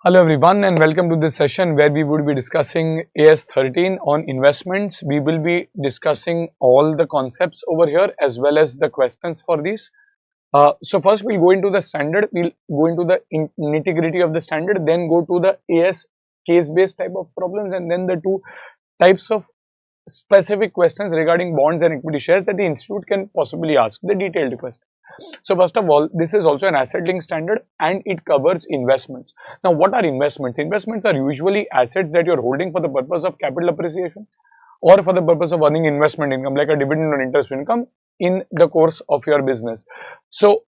Hello everyone and welcome to this session where we would be discussing AS13 on investments. We will be discussing all the concepts over here as well as the questions for these. So first we'll go into the standard, we'll go into the nitty-gritty of the standard, then go to the AS case-based type of problems, and then the two types of specific questions regarding bonds and equity shares that the institute can possibly ask, the detailed question. So first of all, this is also an asset linked standard and it covers investments. Now, what are investments? Investments are usually assets that you're holding for the purpose of capital appreciation or for the purpose of earning investment income, like a dividend or interest income in the course of your business. So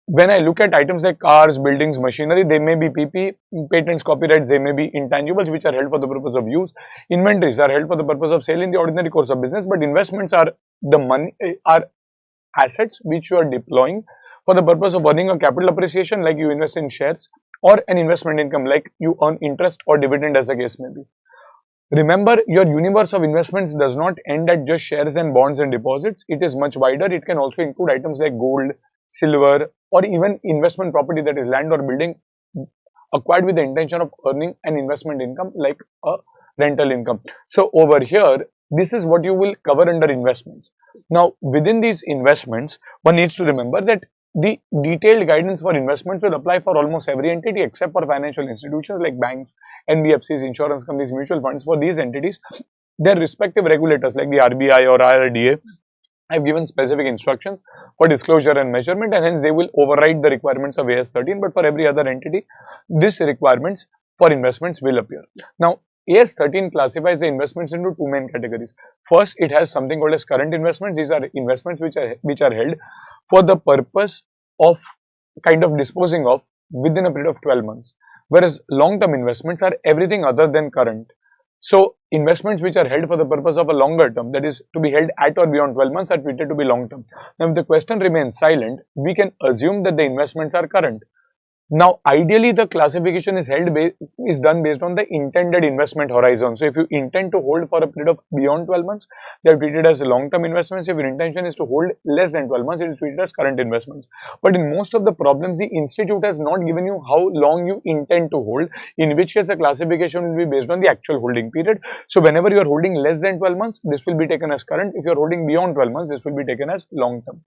when I look at items like cars, buildings, machinery, they may be PP, patents, copyrights, they may be intangibles which are held for the purpose of use. Inventories are held for the purpose of sale in the ordinary course of business, but investments are the money, are assets which you are deploying for the purpose of earning a capital appreciation, like you invest in shares, or an investment income like you earn interest or dividend, as the case may be. Remember, your universe of investments does not end at just shares and bonds and deposits. It is much wider. It can also include items like gold, silver, or even investment property, that is land or building acquired with the intention of earning an investment income like a rental income. So over here, this is what you will cover under investments. Now, within these investments, one needs to remember that the detailed guidance for investments will apply for almost every entity except for financial institutions like banks, NBFCs, insurance companies, mutual funds. For these entities, their respective regulators like the RBI or IRDA have given specific instructions for disclosure and measurement, and hence they will override the requirements of AS13. But for every other entity, these requirements for investments will appear. Now, AS13 classifies the investments into two main categories. First, it has something called as current investments. These are investments which are held for the purpose of kind of disposing of within a period of 12 months. Whereas long-term investments are everything other than current. So investments which are held for the purpose of a longer term, that is to be held at or beyond 12 months, are treated to be long term. Now, if the question remains silent, we can assume that the investments are current. Now, ideally, the classification is done based on the intended investment horizon. So, if you intend to hold for a period of beyond 12 months, they are treated as long-term investments. If your intention is to hold less than 12 months, it is treated as current investments. But in most of the problems, the institute has not given you how long you intend to hold, in which case the classification will be based on the actual holding period. So, whenever you are holding less than 12 months, this will be taken as current. If you are holding beyond 12 months, this will be taken as long-term.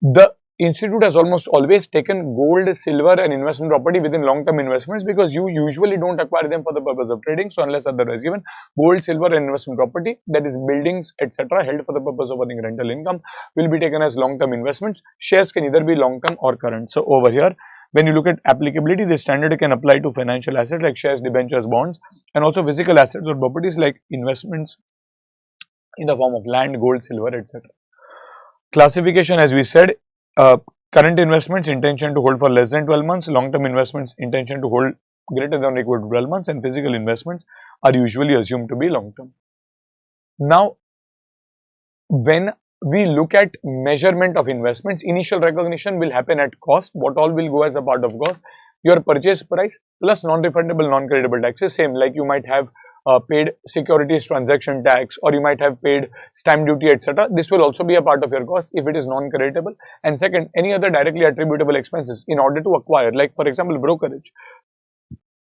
The institute has almost always taken gold, silver and investment property within long-term investments because you usually don't acquire them for the purpose of trading. So unless otherwise given, gold, silver and investment property, that is buildings, etc., held for the purpose of earning rental income, will be taken as long-term investments. Shares can either be long-term or current. So over here, when you look at applicability, this standard can apply to financial assets like shares, debentures, bonds, and also physical assets or properties like investments in the form of land, gold, silver, etc. Classification, as we said, uh, current investments intention to hold for less than 12 months, long-term investments intention to hold greater than or equal to 12 months, and physical investments are usually assumed to be long-term. Now, when we look at measurement of investments, initial recognition will happen at cost. What all will go as a part of cost? Your purchase price plus non-refundable, non-creditable taxes. Same, like you might have paid securities transaction tax, or you might have paid stamp duty, etc. This will also be a part of your cost if it is non-creditable. And second, any other directly attributable expenses in order to acquire, like for example brokerage,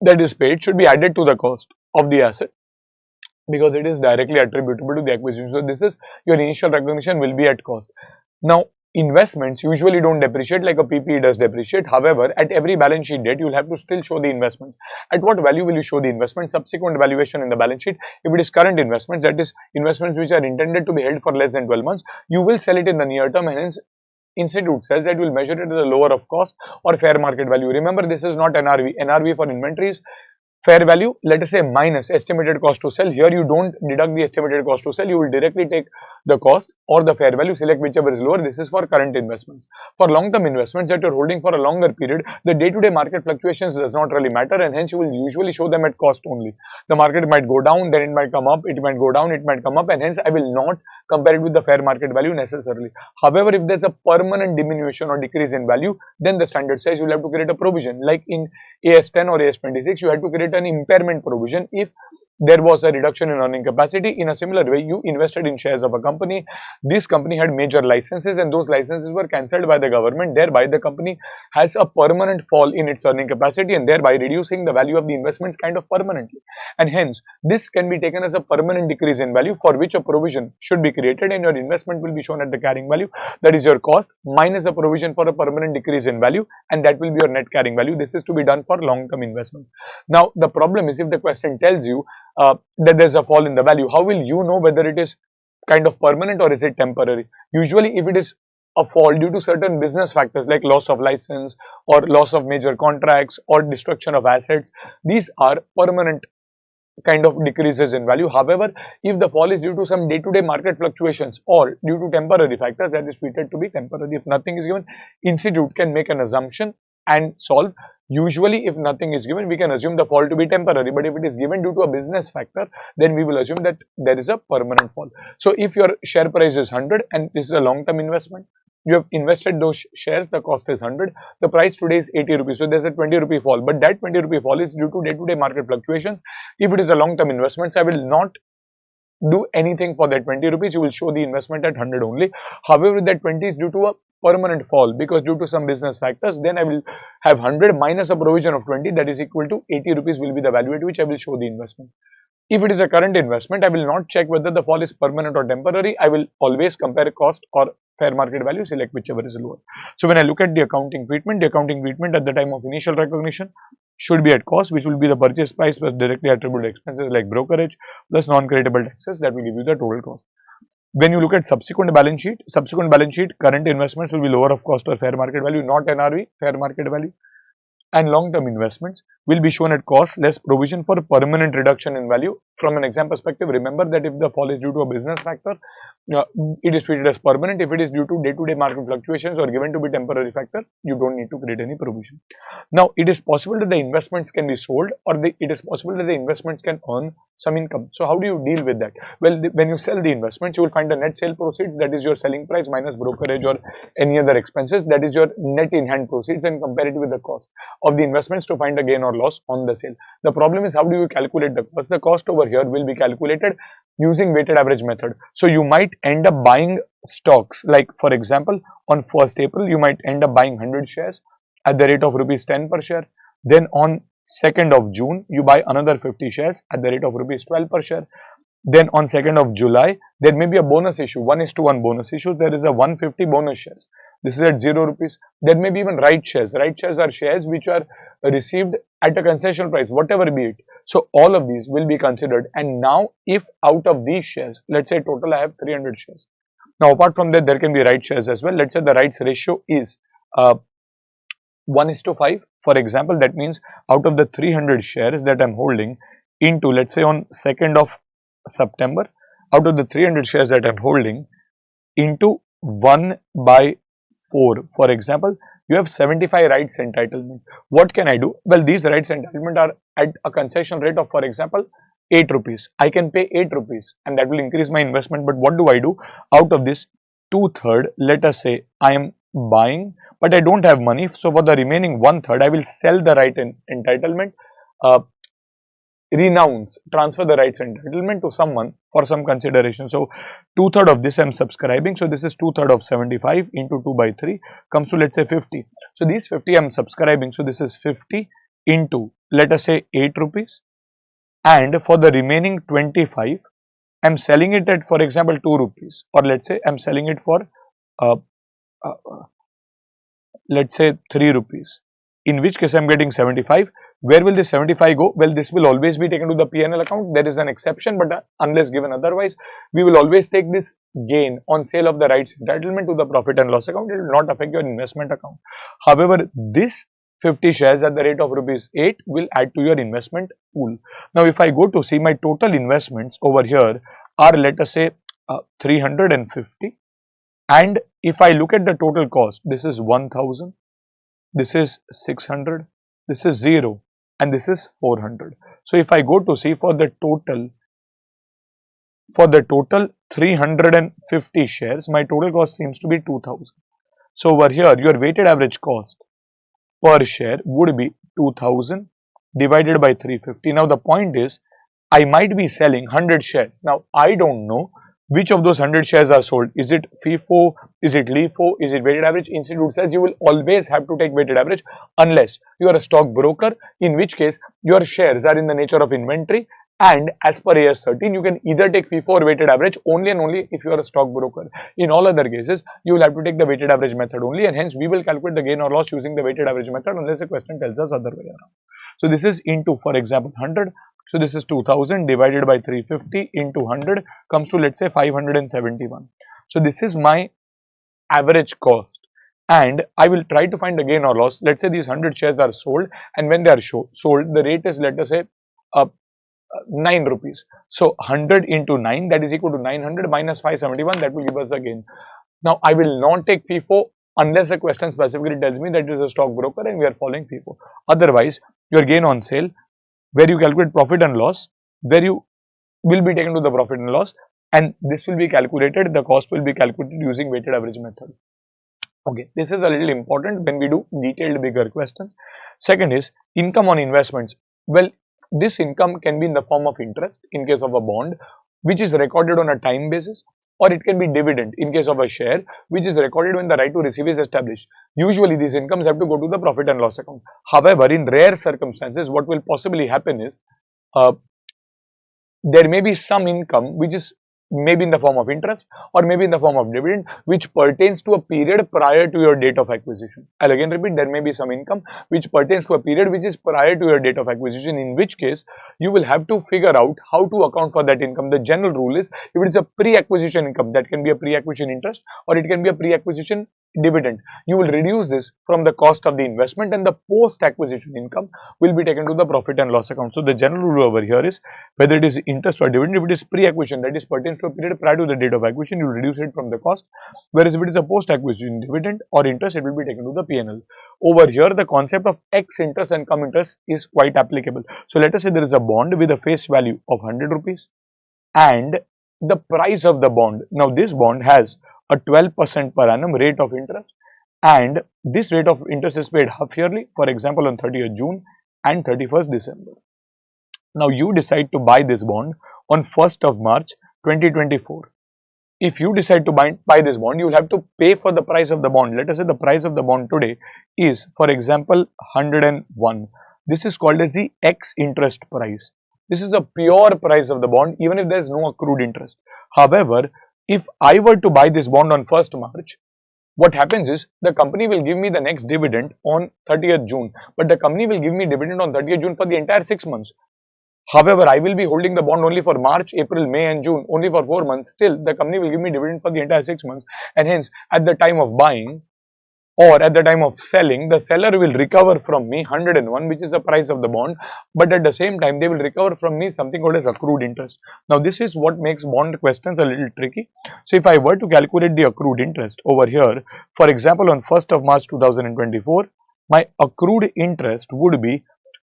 that is paid should be added to the cost of the asset because it is directly attributable to the acquisition. So this is your initial recognition will be at cost. Now, investments usually don't depreciate like a PPE does depreciate. However, at every balance sheet date, you'll have to still show the investments. At what value will you show the investment? Subsequent valuation in the balance sheet. If it is current investments, that is investments which are intended to be held for less than 12 months, you will sell it in the near term, and hence institute says that will measure it at the lower of cost or fair market value. Remember, this is not NRV. NRV for inventories, fair value, let us say minus estimated cost to sell. Here you don't deduct the estimated cost to sell, you will directly take the cost or the fair value, select whichever is lower. This is for current investments. For long-term investments that you're holding for a longer period, the day-to-day market fluctuations does not really matter, and hence you will usually show them at cost only. The market might go down, then it might come up, it might go down, it might come up, and hence I will not compare it with the fair market value necessarily. However, if there's a permanent diminution or decrease in value, then the standard says you'll have to create a provision. Like in AS10 or AS26, you had to create an impairment provision if there was a reduction in earning capacity. In a similar way, you invested in shares of a company. This company had major licenses and those licenses were cancelled by the government. Thereby, the company has a permanent fall in its earning capacity and thereby reducing the value of the investments kind of permanently. And hence, this can be taken as a permanent decrease in value for which a provision should be created and your investment will be shown at the carrying value. That is your cost minus a provision for a permanent decrease in value, and that will be your net carrying value. This is to be done for long-term investments. Now, the problem is if the question tells you that there's a fall in the value, how will you know whether it is kind of permanent or is it temporary? Usually, if it is a fall due to certain business factors like loss of license or loss of major contracts or destruction of assets, these are permanent kind of decreases in value. However, if the fall is due to some day-to-day market fluctuations or due to temporary factors, that is treated to be temporary. If nothing is given, institute can make an assumption and solve. Usually, if nothing is given, we can assume the fall to be temporary. But if it is given due to a business factor, then we will assume that there is a permanent fall. So, if your share price is 100 and this is a long-term investment, you have invested those shares, the cost is 100, the price today is 80 rupees. So, there's a 20 rupee fall, but that 20 rupee fall is due to day-to-day market fluctuations. If it is a long-term investment, I will not do anything for that 20 rupees. You will show the investment at 100 only. However, that 20 is due to a permanent fall because due to some business factors, then I will have 100 minus a provision of 20, that is equal to 80 rupees will be the value at which I will show the investment. If it is a current investment, I will not check whether the fall is permanent or temporary. I will always compare cost or fair market value, select whichever is lower. So when I look at the accounting treatment at the time of initial recognition should be at cost, which will be the purchase price plus directly attributable expenses like brokerage plus non-creditable taxes. That will give you the total cost. When you look at subsequent balance sheet, current investments will be lower of cost or fair market value, not NRV, fair market value. And long-term investments will be shown at cost less provision for permanent reduction in value. From an exam perspective, remember that if the fall is due to a business factor, it is treated as permanent. If it is due to day-to-day market fluctuations or given to be temporary factor, you don't need to create any provision. Now, it is possible that the investments can be sold or it is possible that the investments can earn some income. So, how do you deal with that? Well, when you sell the investments, you will find the net sale proceeds, that is your selling price minus brokerage or any other expenses, that is your net in hand proceeds, and compare it with the cost of the investments to find a gain or loss on the sale. The problem is how do you calculate the cost? The cost over here will be calculated using weighted average method. So you might end up buying stocks, like for example on 1st April you might end up buying 100 shares at the rate of rupees 10 per share. Then on 2nd of June you buy another 50 shares at the rate of rupees 12 per share. Then on 2nd of July, there may be a bonus issue, 1:1 bonus issue. There is a 150 bonus shares. This is at 0 rupees. There may be even right shares. Right shares are shares which are received at a concessional price, whatever be it. So all of these will be considered. And now, if out of these shares, let's say total I have 300 shares. Now, apart from that, there can be right shares as well. Let's say the rights ratio is 1:5. For example, that means out of the 300 shares that I'm holding into, let's say on 2nd of September, out of the 300 shares that I'm holding into 1/4, for example, you have 75 rights entitlement. What can I do? Well, these rights entitlement are at a concession rate of, for example, 8 rupees. I can pay 8 rupees and that will increase my investment. But what do I do? Out of this 2/3, let us say I am buying, but I don't have money. So for the remaining 1/3, I will sell the right entitlement, transfer the rights entitlement to someone for some consideration. So 2/3 of this I am subscribing. So this is 2/3 of 75 into 2/3 comes to, let's say, 50. So these 50 I am subscribing. So this is 50 into, let us say, 8 rupees. And for the remaining 25, I am selling it at, for example, 2 rupees. Or let's say I am selling it for, let's say, 3 rupees. In which case I am getting 75. Where will this 75 go? Well, this will always be taken to the P&L account. There is an exception, but unless given otherwise, we will always take this gain on sale of the rights entitlement to the profit and loss account. It will not affect your investment account. However, this 50 shares at the rate of rupees 8 will add to your investment pool. Now, if I go to see my total investments over here are, let us say, 350. And if I look at the total cost, this is 1000, this is 600, this is 0. And this is 400. So if I go to see for the total 350 shares, my total cost seems to be 2000. So over here, your weighted average cost per share would be 2000 divided by 350. Now the point is, I might be selling 100 shares. Now, I don't know which of those 100 shares are sold. Is it FIFO? Is it LIFO? Is it weighted average? Institute says you will always have to take weighted average unless you are a stock broker, in which case your shares are in the nature of inventory. And as per AS 13, you can either take FIFO or weighted average only and only if you are a stock broker. In all other cases, you will have to take the weighted average method only, and hence we will calculate the gain or loss using the weighted average method unless the question tells us other way around. So this is into, for example, 100. So this is 2000 divided by 350 into 100 comes to, let's say, 571. So this is my average cost, and I will try to find the gain or loss. Let's say these 100 shares are sold, and when they are sold, the rate is, let us say, 9 rupees. So 100 into 9, that is equal to 900 minus 571, that will give us a gain. Now I will not take FIFO unless the question specifically tells me that it is a stock broker and we are following FIFO. Otherwise, your gain on sale, where you calculate profit and loss, where you will be taken to the profit and loss, and this will be calculated, the cost will be calculated using weighted average method. Okay, this is a little important when we do detailed bigger questions. Second is income on investments. Well, this income can be in the form of interest in case of a bond, which is recorded on a time basis, or it can be dividend in case of a share, which is recorded when the right to receive is established. Usually these incomes have to go to the profit and loss account. However, in rare circumstances, what will possibly happen is there may be some income which is maybe in the form of interest or maybe in the form of dividend, which pertains to a period prior to your date of acquisition. I'll again repeat, there may be some income which pertains to a period which is prior to your date of acquisition, in which case you will have to figure out how to account for that income. The general rule is, if it is a pre-acquisition income, that can be a pre-acquisition interest or it can be a pre-acquisition dividend, you will reduce this from the cost of the investment, and the post-acquisition income will be taken to the profit and loss account. So the general rule over here is, whether it is interest or dividend, if it is pre-acquisition, that is pertains to a period prior to the date of acquisition, you will reduce it from the cost, whereas if it is a post-acquisition dividend or interest, it will be taken to the P&L. Over here, the concept of X interest and cum interest is quite applicable. So let us say there is a bond with a face value of 100 rupees and the price of the bond. Now this bond has a 12% per annum rate of interest, and this rate of interest is paid half yearly, for example on 30th June and 31st December. Now you decide to buy this bond on 1st of March 2024. If you decide to buy this bond, you will have to pay for the price of the bond. Let us say the price of the bond today is, for example, 101. This is called as the X interest price. This is a pure price of the bond, even if there is no accrued interest. However, if I were to buy this bond on 1st March, what happens is the company will give me the next dividend on 30th June, but the company will give me dividend on 30th June for the entire 6 months. However, I will be holding the bond only for March, April, May and June, only for 4 months. Still, the company will give me dividend for the entire 6 months, and hence at the time of buying or at the time of selling, the seller will recover from me 101, which is the price of the bond, but at the same time they will recover from me something called as accrued interest. Now this is what makes bond questions a little tricky. So if I were to calculate the accrued interest over here, for example on 1st of March 2024, my accrued interest would be,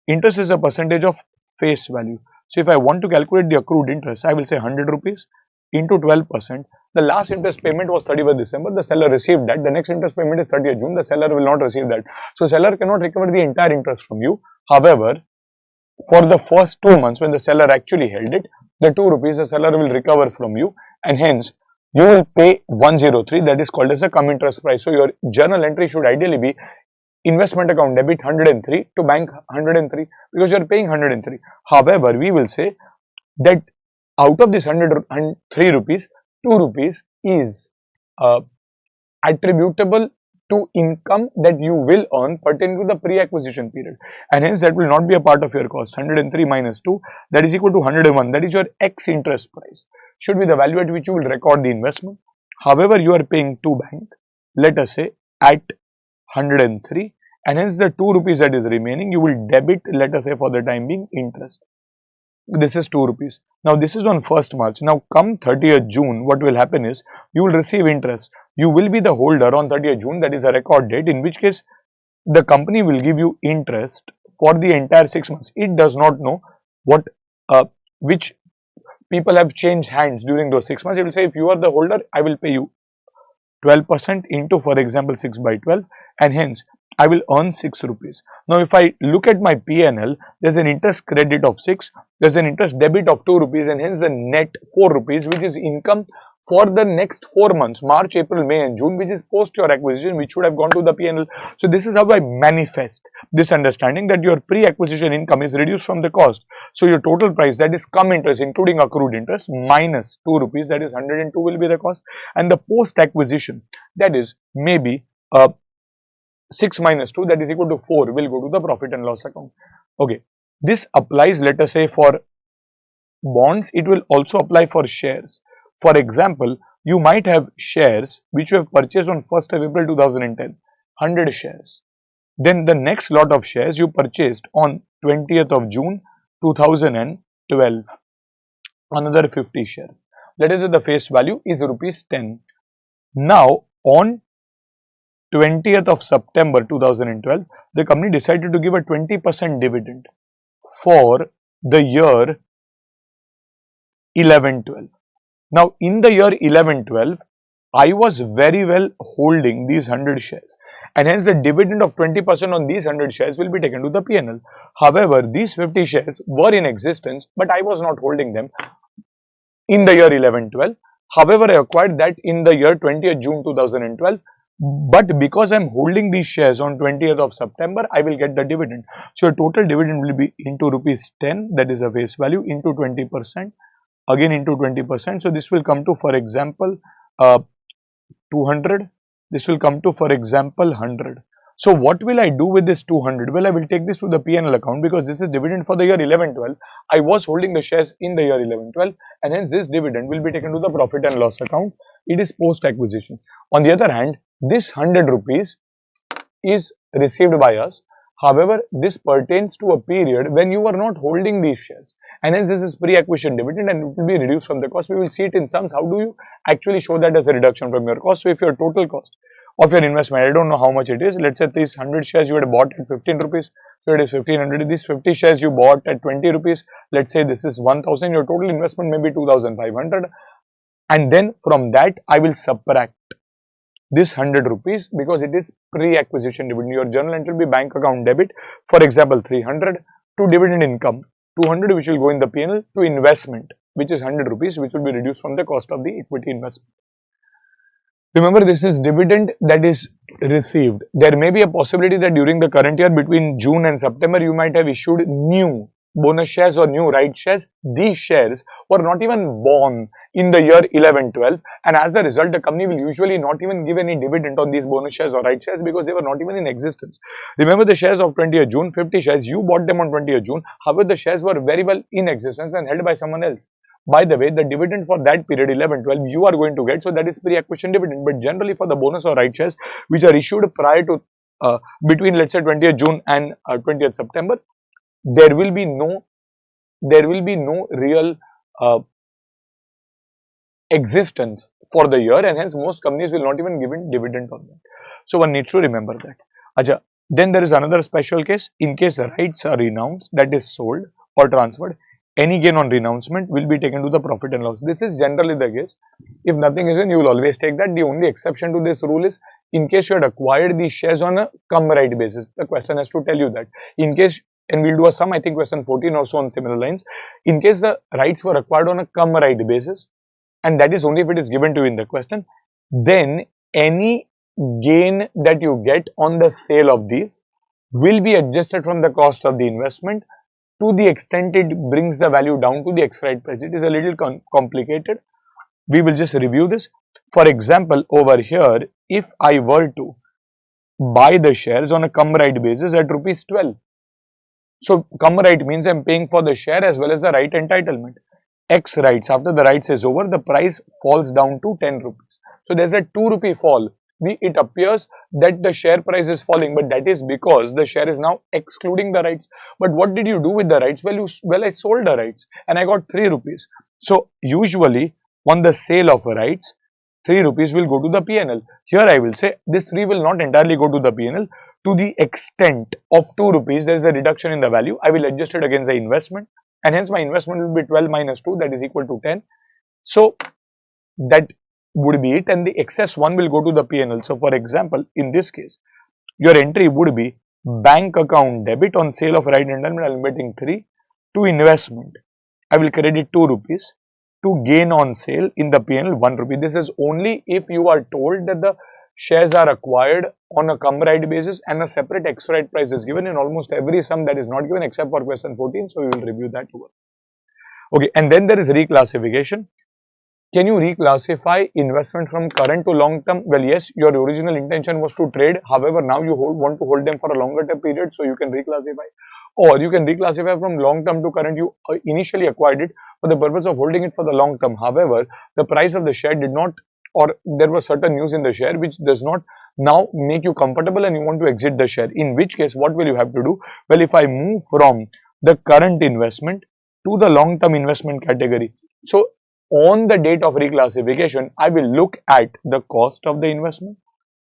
interest is a percentage of face value. So if I want to calculate the accrued interest, I will say 100 rupees into 12%. The last interest payment was 31st December. The seller received that. The next interest payment is 30th June. The seller will not receive that. So seller cannot recover the entire interest from you. However, for the first 2 months when the seller actually held it, the 2 rupees the seller will recover from you, and hence you will pay 103. That is called as a cum interest price. So your journal entry should ideally be investment account debit 103 to bank 103, because you are paying 103. However, we will say that out of this 103 rupees, 2 rupees is attributable to income that you will earn pertaining to the pre-acquisition period, and hence that will not be a part of your cost. 103 minus 2, that is equal to 101. That is your X interest price, should be the value at which you will record the investment. However, you are paying to bank, let us say at 103, and hence the 2 rupees that is remaining, you will debit, let us say for the time being, interest. This is 2 rupees. Now this is on 1st March. Now come 30th June, what will happen is you will receive interest. You will be the holder on 30th June, that is a record date, in which case the company will give you interest for the entire 6 months. It does not know what which people have changed hands during those 6 months. It will say, if you are the holder, I will pay you 12% into, for example, 6 by 12, and hence I will earn 6 rupees. Now, if I look at my PNL, there's an interest credit of 6, there's an interest debit of 2 rupees, and hence the net 4 rupees, which is income for the next 4 months, March, April, May, and June, which is post your acquisition, which should have gone to the PNL. So this is how I manifest this understanding that your pre-acquisition income is reduced from the cost. So your total price, that is cum interest, including accrued interest, minus 2 rupees, that is 102 will be the cost, and the post-acquisition, that is maybe 6 minus 2, that is equal to 4, will go to the profit and loss account. Okay, this applies, let us say, for bonds. It will also apply for shares. For example, you might have shares which you have purchased on 1st of April 2010, 100 shares. Then the next lot of shares you purchased on 20th of June 2012, another 50 shares. Let us say the face value is rupees 10. Now, on 20th of September 2012, the company decided to give a 20% dividend for the year 11-12. Now, in the year 11-12, I was very well holding these 100 shares, and hence the dividend of 20% on these 100 shares will be taken to the PNL. However, these 50 shares were in existence, but I was not holding them in the year 11-12. However, I acquired that in the year 20th June 2012. But because I am holding these shares on 20th of September, I will get the dividend. So, a total dividend will be into rupees 10, that is a face value, into 20%. Again into 20%. So this will come to, for example, 200. This will come to, for example, 100. So what will I do with this 200? Well, I will take this to the PNL account because this is dividend for the year 11-12. I was holding the shares in the year 11-12, and hence this dividend will be taken to the profit and loss account. It is post acquisition. On the other hand, this 100 rupees is received by us. However, this pertains to a period when you were not holding these shares, and hence this is pre-acquisition dividend and it will be reduced from the cost. We will see it in sums. How do you actually show that as a reduction from your cost? So, if your total cost of your investment, I don't know how much it is. Let's say these 100 shares you had bought at 15 rupees, so it is 1500. These 50 shares you bought at 20 rupees. Let's say this is 1000. Your total investment may be 2500, and then from that I will subtract this 100 rupees because it is pre-acquisition dividend. Your journal entry will be bank account debit, for example 300, to dividend income 200, which will go in the PNL, to investment, which is 100 rupees, which will be reduced from the cost of the equity investment. Remember, this is dividend that is received. There may be a possibility that during the current year, between June and September, you might have issued new bonus shares or new right shares. These shares were not even born in the year 11-12, and as a result, the company will usually not even give any dividend on these bonus shares or right shares because they were not even in existence. Remember, the shares of 20th June, 50 shares, you bought them on 20th June. However, the shares were very well in existence and held by someone else. By the way, the dividend for that period 11-12 you are going to get, so that is pre-acquisition dividend. But generally for the bonus or right shares which are issued prior to between, let's say, 20th June and 20th September, there will be no real existence for the year, and hence most companies will not even give in dividend on that. So one needs to remember that. Acha, then there is another special case. In case rights are renounced, that is sold or transferred, any gain on renouncement will be taken to the profit and loss. This is generally the case. If nothing is in, you will always take that. The only exception to this rule is in case you had acquired these shares on a cum right basis. The question has to tell you that. In case, and we'll do a sum, I think question 14 also on similar lines. In case the rights were acquired on a cum right basis, and that is only if it is given to you in the question, then any gain that you get on the sale of these will be adjusted from the cost of the investment to the extent it brings the value down to the ex-right price. It is a little complicated. We will just review this. For example, over here, if I were to buy the shares on a cum right basis at rupees 12. So, cum right means I am paying for the share as well as the right entitlement. X rights, after the rights is over, the price falls down to 10 rupees. So, there is a 2 rupee fall. It appears that the share price is falling, but that is because the share is now excluding the rights. But what did you do with the rights? Well, I sold the rights and I got 3 rupees. So, usually on the sale of rights, 3 rupees will go to the PNL. Here I will say this 3 will not entirely go to the PNL. To the extent of 2 rupees, there is a reduction in the value. I will adjust it against the investment, and hence my investment will be 12 minus 2, that is equal to 10. So, that would be it, and the excess one will go to the P&L. So for example, in this case, your entry would be bank account debit on sale of right entitlement, I am betting 3, to investment, I will credit 2 rupees, to gain on sale in the P&L 1 rupee. This is only if you are told that the shares are acquired on a come right basis and a separate ex right price is given in almost every sum that is not given except for question 14. So we will review that over. Okay, and then there is reclassification. Can you reclassify investment from current to long term? Well, yes, your original intention was to trade. However, now you want to hold them for a longer term period, so you can reclassify. Or you can reclassify from long term to current. You initially acquired it for the purpose of holding it for the long term. However, the price of the share did not, or there was certain news in the share which does not now make you comfortable and you want to exit the share. In which case, what will you have to do? Well, if I move from the current investment to the long term investment category, so on the date of reclassification, I will look at the cost of the investment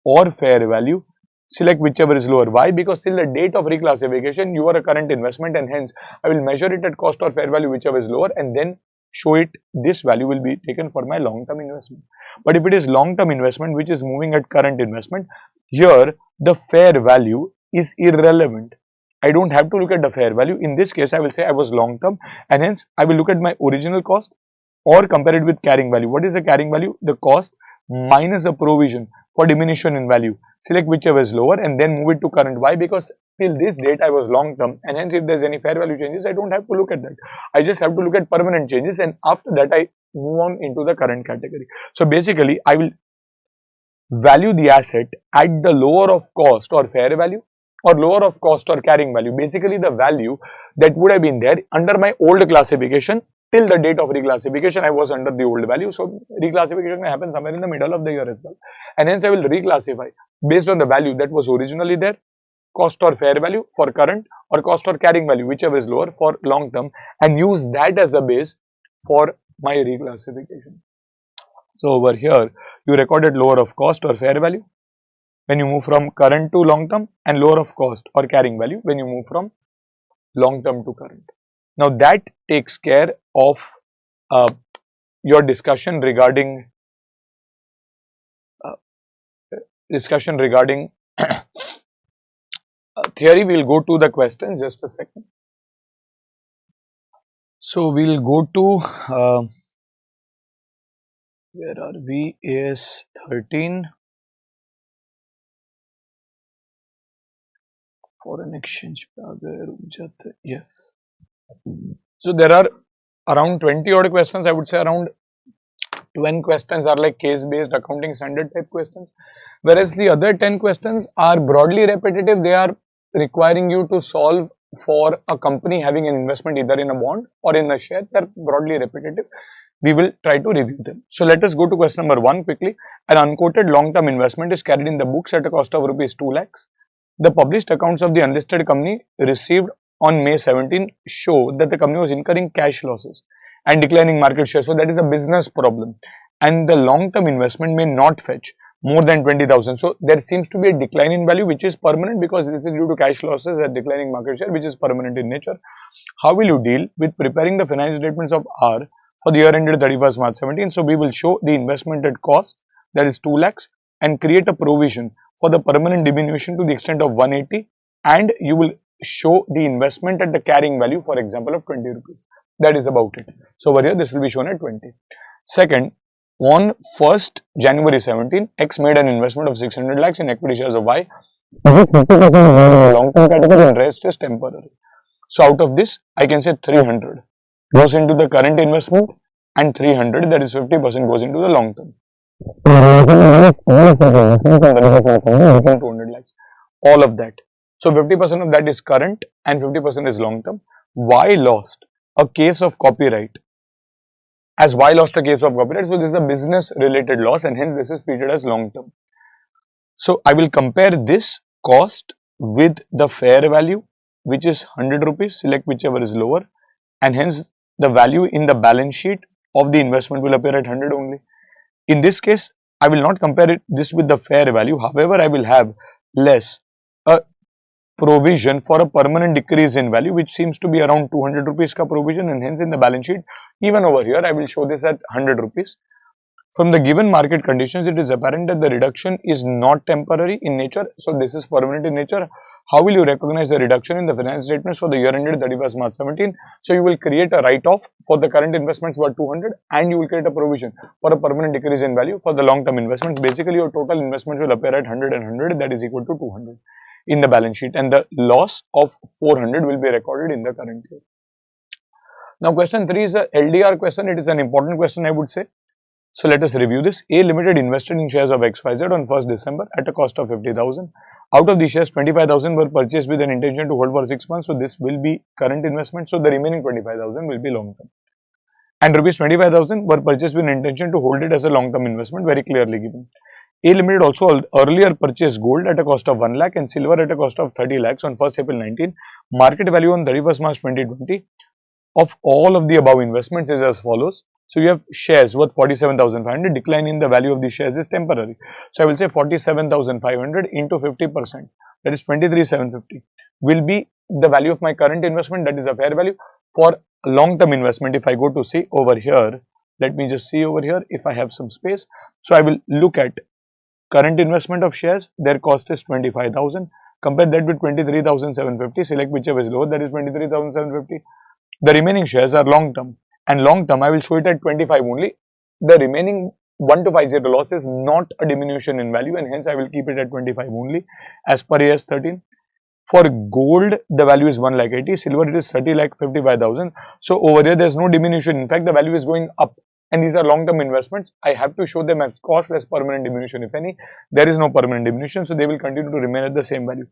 or fair value, select whichever is lower. Why? Because till the date of reclassification, you are a current investment and hence I will measure it at cost or fair value, whichever is lower, and then show it this value will be taken for my long-term investment. But if it is long-term investment which is moving at current investment, here the fair value is irrelevant. I don't have to look at the fair value. In this case, I will say I was long-term and hence I will look at my original cost or compare it with carrying value. What is the carrying value? The cost minus the provision for diminution in value. Select whichever is lower and then move it to current. Why? Because till this date I was long term and hence if there is any fair value changes, I don't have to look at that. I just have to look at permanent changes and after that I move on into the current category. So basically I will value the asset at the lower of cost or fair value or lower of cost or carrying value. Basically the value that would have been there under my old classification. Till the date of reclassification, I was under the old value. So reclassification may happen somewhere in the middle of the year as well. And hence I will reclassify based on the value that was originally there, cost or fair value for current or cost or carrying value, whichever is lower for long term, and use that as a base for my reclassification. So over here, you recorded lower of cost or fair value when you move from current to long term and lower of cost or carrying value when you move from long term to current. Now that takes care of your discussion regarding theory. We'll go to the question. Just a second. So we'll go to where are we? AS 13. Foreign exchange. Yes. So there are around 20 odd questions. I would say around 20 questions are like case based accounting standard type questions, whereas the other 10 questions are broadly repetitive. They are requiring you to solve for a company having an investment either in a bond or in a share. They are broadly repetitive. We will try to review them. So let us go to question number 1 quickly. An unquoted long term investment is carried in the books at a cost of rupees 2 lakhs. The published accounts of the unlisted company received on May 17 show that the company was incurring cash losses and declining market share. So that is a business problem and the long term investment may not fetch more than 20,000. So there seems to be a decline in value which is permanent because this is due to cash losses and declining market share which is permanent in nature. How will you deal with preparing the financial statements of R for the year ended 31st March 17? So we will show the investment at cost, that is 2 lakhs, and create a provision for the permanent diminution to the extent of 180, and you will show the investment at the carrying value, for example, of 20 rupees. That is about it. So over here this will be shown at 20. Second, on 1st January 17, X made an investment of 600 lakhs in equity shares of Y. 50% long term category and rest is temporary. So out of this, I can say 300 goes into the current investment and 300, that is 50%, goes into the long term. 200 lakhs. All of that. So 50% of that is current and 50% is long term. Y lost a case of copyright. As Y lost a case of copyright, so this is a business related loss and hence this is treated as long term. So I will compare this cost with the fair value, which is 100 rupees, select whichever is lower, and hence the value in the balance sheet of the investment will appear at 100 only. In this case, I will not compare this with the fair value. However, I will have less a provision for a permanent decrease in value, which seems to be around 200 rupees ka provision, and hence in the balance sheet, even over here, I will show this at 100 rupees. From the given market conditions, it is apparent that the reduction is not temporary in nature. So this is permanent in nature. How will you recognize the reduction in the financial statements for the year ended 31st March 17? So you will create a write-off for the current investments worth 200 and you will create a provision for a permanent decrease in value for the long-term investments. Basically, your total investments will appear at 100 and 100, that is equal to 200 in the balance sheet, and the loss of 400 will be recorded in the current year. Now question 3 is a LDR question. It is an important question, I would say. So let us review this. A Limited invested in shares of XYZ on 1st December at a cost of 50,000. Out of these shares, 25,000 were purchased with an intention to hold for 6 months. So this will be current investment. So the remaining 25,000 will be long term. And rupees 25,000 were purchased with an intention to hold it as a long term investment, very clearly given. A Limited also earlier purchased gold at a cost of 1 lakh and silver at a cost of 30 lakhs on 1st April 19. Market value on 31st March 2020 of all of the above investments is as follows. So you have shares worth 47,500. Decline in the value of the shares is temporary. So I will say 47,500 into 50%, that is 23,750 will be the value of my current investment, that is a fair value. For long-term investment, if I go to see over here, let me just see over here if I have some space. So I will look at current investment of shares. Their cost is 25,000. Compare that with 23,750. Select whichever is lower, that is 23,750. The remaining shares are long term, and long term I will show it at 25 only. The remaining 1250 loss is not a diminution in value, and hence I will keep it at 25 only as per AS 13. For gold, the value is 1,80,000, silver it is 30,55,000. So over here there is no diminution. In fact, the value is going up, and these are long term investments. I have to show them as cost less permanent diminution. If any, there is no permanent diminution, so they will continue to remain at the same value.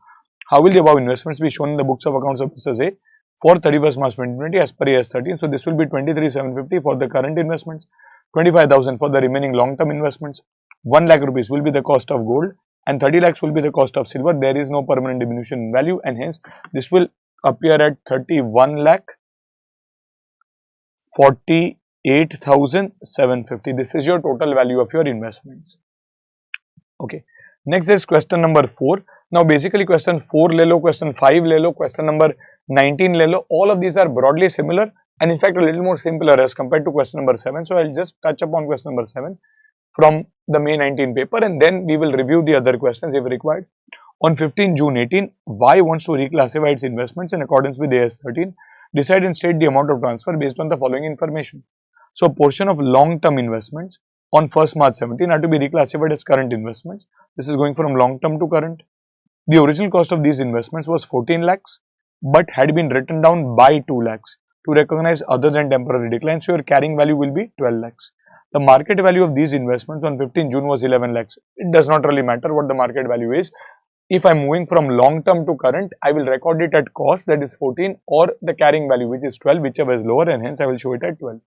How will the above investments be shown in the books of accounts of Mrs. A for 31st March 2020 as per AS 13? So this will be 23,750 for the current investments, 25,000 for the remaining long-term investments, 1 lakh rupees will be the cost of gold, and 30 lakhs will be the cost of silver. There is no permanent diminution in value, and hence this will appear at 31 lakh 48,750. This is your total value of your investments. Okay. Next is question number 4. Now basically question 4 le lo, question 5 le lo, question number 19 le lo. All of these are broadly similar and in fact a little more simpler as compared to question number 7. So I'll just touch upon question number 7 from the May 19 paper, and then we will review the other questions if required. On 15 June 18, Y wants to reclassify its investments in accordance with AS 13. Decide and state the amount of transfer based on the following information. So portion of long-term investments on 1st March 17 are to be reclassified as current investments. This is going from long-term to current. The original cost of these investments was 14 lakhs but had been written down by 2 lakhs to recognize other than temporary decline. So your carrying value will be 12 lakhs. The market value of these investments on 15 June was 11 lakhs. It does not really matter what the market value is. If I am moving from long term to current, I will record it at cost, that is 14, or the carrying value, which is 12, whichever is lower, and hence I will show it at 12.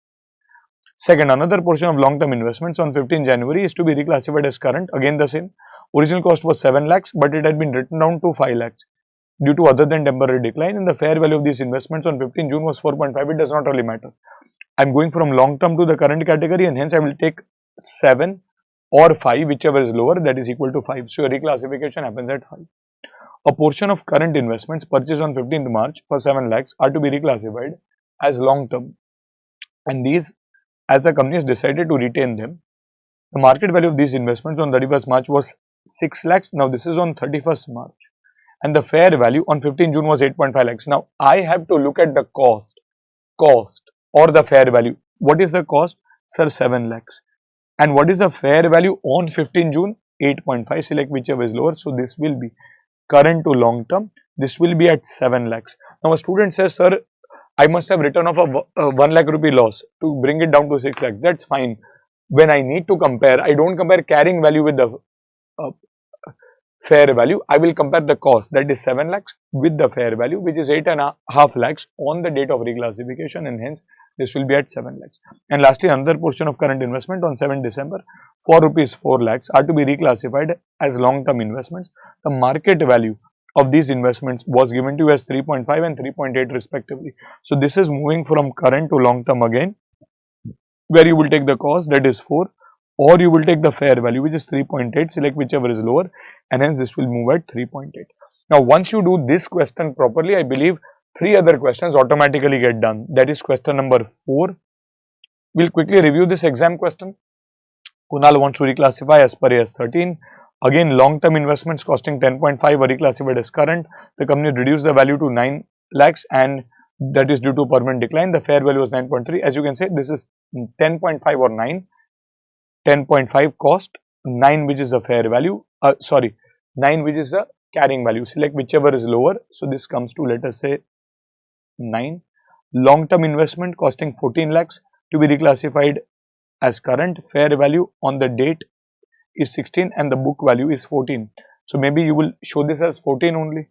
Second, another portion of long term investments on 15 January is to be reclassified as current. Again the same. Original cost was 7 lakhs but it had been written down to 5 lakhs due to other than temporary decline, and the fair value of these investments on 15 June was 4.5. It does not really matter. I am going from long term to the current category, and hence I will take 7 or 5, whichever is lower, that is equal to 5. So your reclassification happens at 5. A portion of current investments purchased on 15th March for 7 lakhs are to be reclassified as long term, and these, as the company has decided to retain them, the market value of these investments on 31st March was 6 lakhs. Now this is on 31st March, and the fair value on 15 June was 8.5 lakhs. Now I have to look at the cost or the fair value. What is the cost? Sir, 7 lakhs. And what is the fair value on 15 June? 8.5. Select whichever is lower. So this will be current to long term. This will be at 7 lakhs. Now a student says, sir, I must have written off a 1 lakh rupee loss to bring it down to 6 lakhs. That's fine. When I need to compare, I don't compare carrying value with the fair value. I will compare the cost, that is 7 lakhs, with the fair value, which is 8.5 lakhs on the date of reclassification, and hence this will be at 7 lakhs. And lastly, another portion of current investment on 7 December for rupees 4 lakhs are to be reclassified as long-term investments. The market value of these investments was given to you as 3.5 and 3.8 respectively. So this is moving from current to long-term again, where you will take the cost, that is 4, or you will take the fair value, which is 3.8, select whichever is lower, and hence this will move at 3.8. Now once you do this question properly, I believe 3 other questions automatically get done. That is question number 4. We'll quickly review this exam question. Kunal wants to reclassify as per AS 13. Again, long-term investments costing 10.5 were reclassified as current. The company reduced the value to 9 lakhs and that is due to permanent decline. The fair value was 9.3. As you can say, this is 10.5 or 9. 10.5 cost, 9 which is the fair value, 9 which is the carrying value. Select whichever is lower. So this comes to, let us say, 9. Long-term investment costing 14 lakhs to be reclassified as current. Fair value on the date is 16 and the book value is 14. So maybe you will show this as 14 only.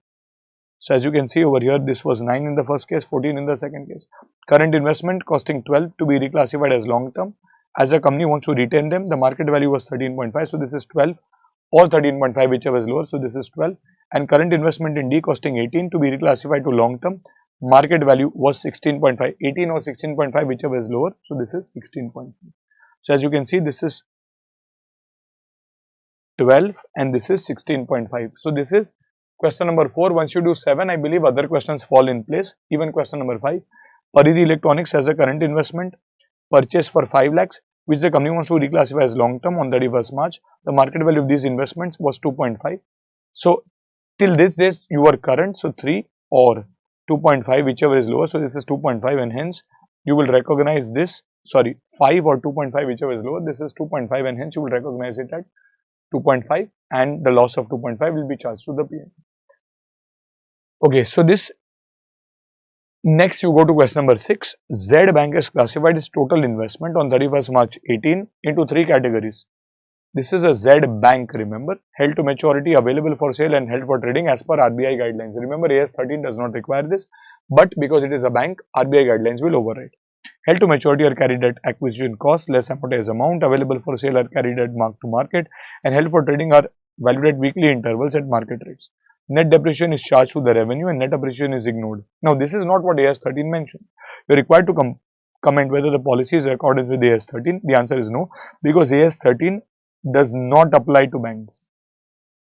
So as you can see over here, this was 9 in the first case, 14 in the second case. Current investment costing 12 to be reclassified as long-term. As a company wants to retain them, the market value was 13.5. So this is 12 or 13.5, whichever is lower. So this is 12. And current investment in D costing 18 to be reclassified to long-term. Market value was 16.5. 18 or 16.5, whichever is lower. So this is 16.5. So as you can see, this is 12 and this is 16.5. So this is question number 4. Once you do 7, I believe other questions fall in place. Even question number 5. Paridhi Electronics has a current investment purchase for 5 lakhs, which the company wants to reclassify as long term on 31st March. The market value of these investments was 2.5. So till this date, you are current. So 3 or 2.5, whichever is lower. So this is 2.5 and hence you will recognize this. 5 or 2.5, whichever is lower. This is 2.5 and hence you will recognize it at 2.5 and the loss of 2.5 will be charged to the PN. Okay, so this next you go to question number 6. Z Bank has classified its total investment on 31st March 18 into 3 categories. This is a Z Bank, remember, held to maturity, available for sale and held for trading as per RBI guidelines. Remember, AS 13 does not require this, but because it is a bank, RBI guidelines will override. Held to maturity are carried at acquisition cost less amortized amount, available for sale are carried at mark to market, and held for trading are valued at weekly intervals at market rates. Net depreciation is charged to the revenue and net appreciation is ignored. Now, this is not what AS 13 mentioned. You are required to comment whether the policy is in accordance with AS 13. The answer is no, because AS 13 does not apply to banks.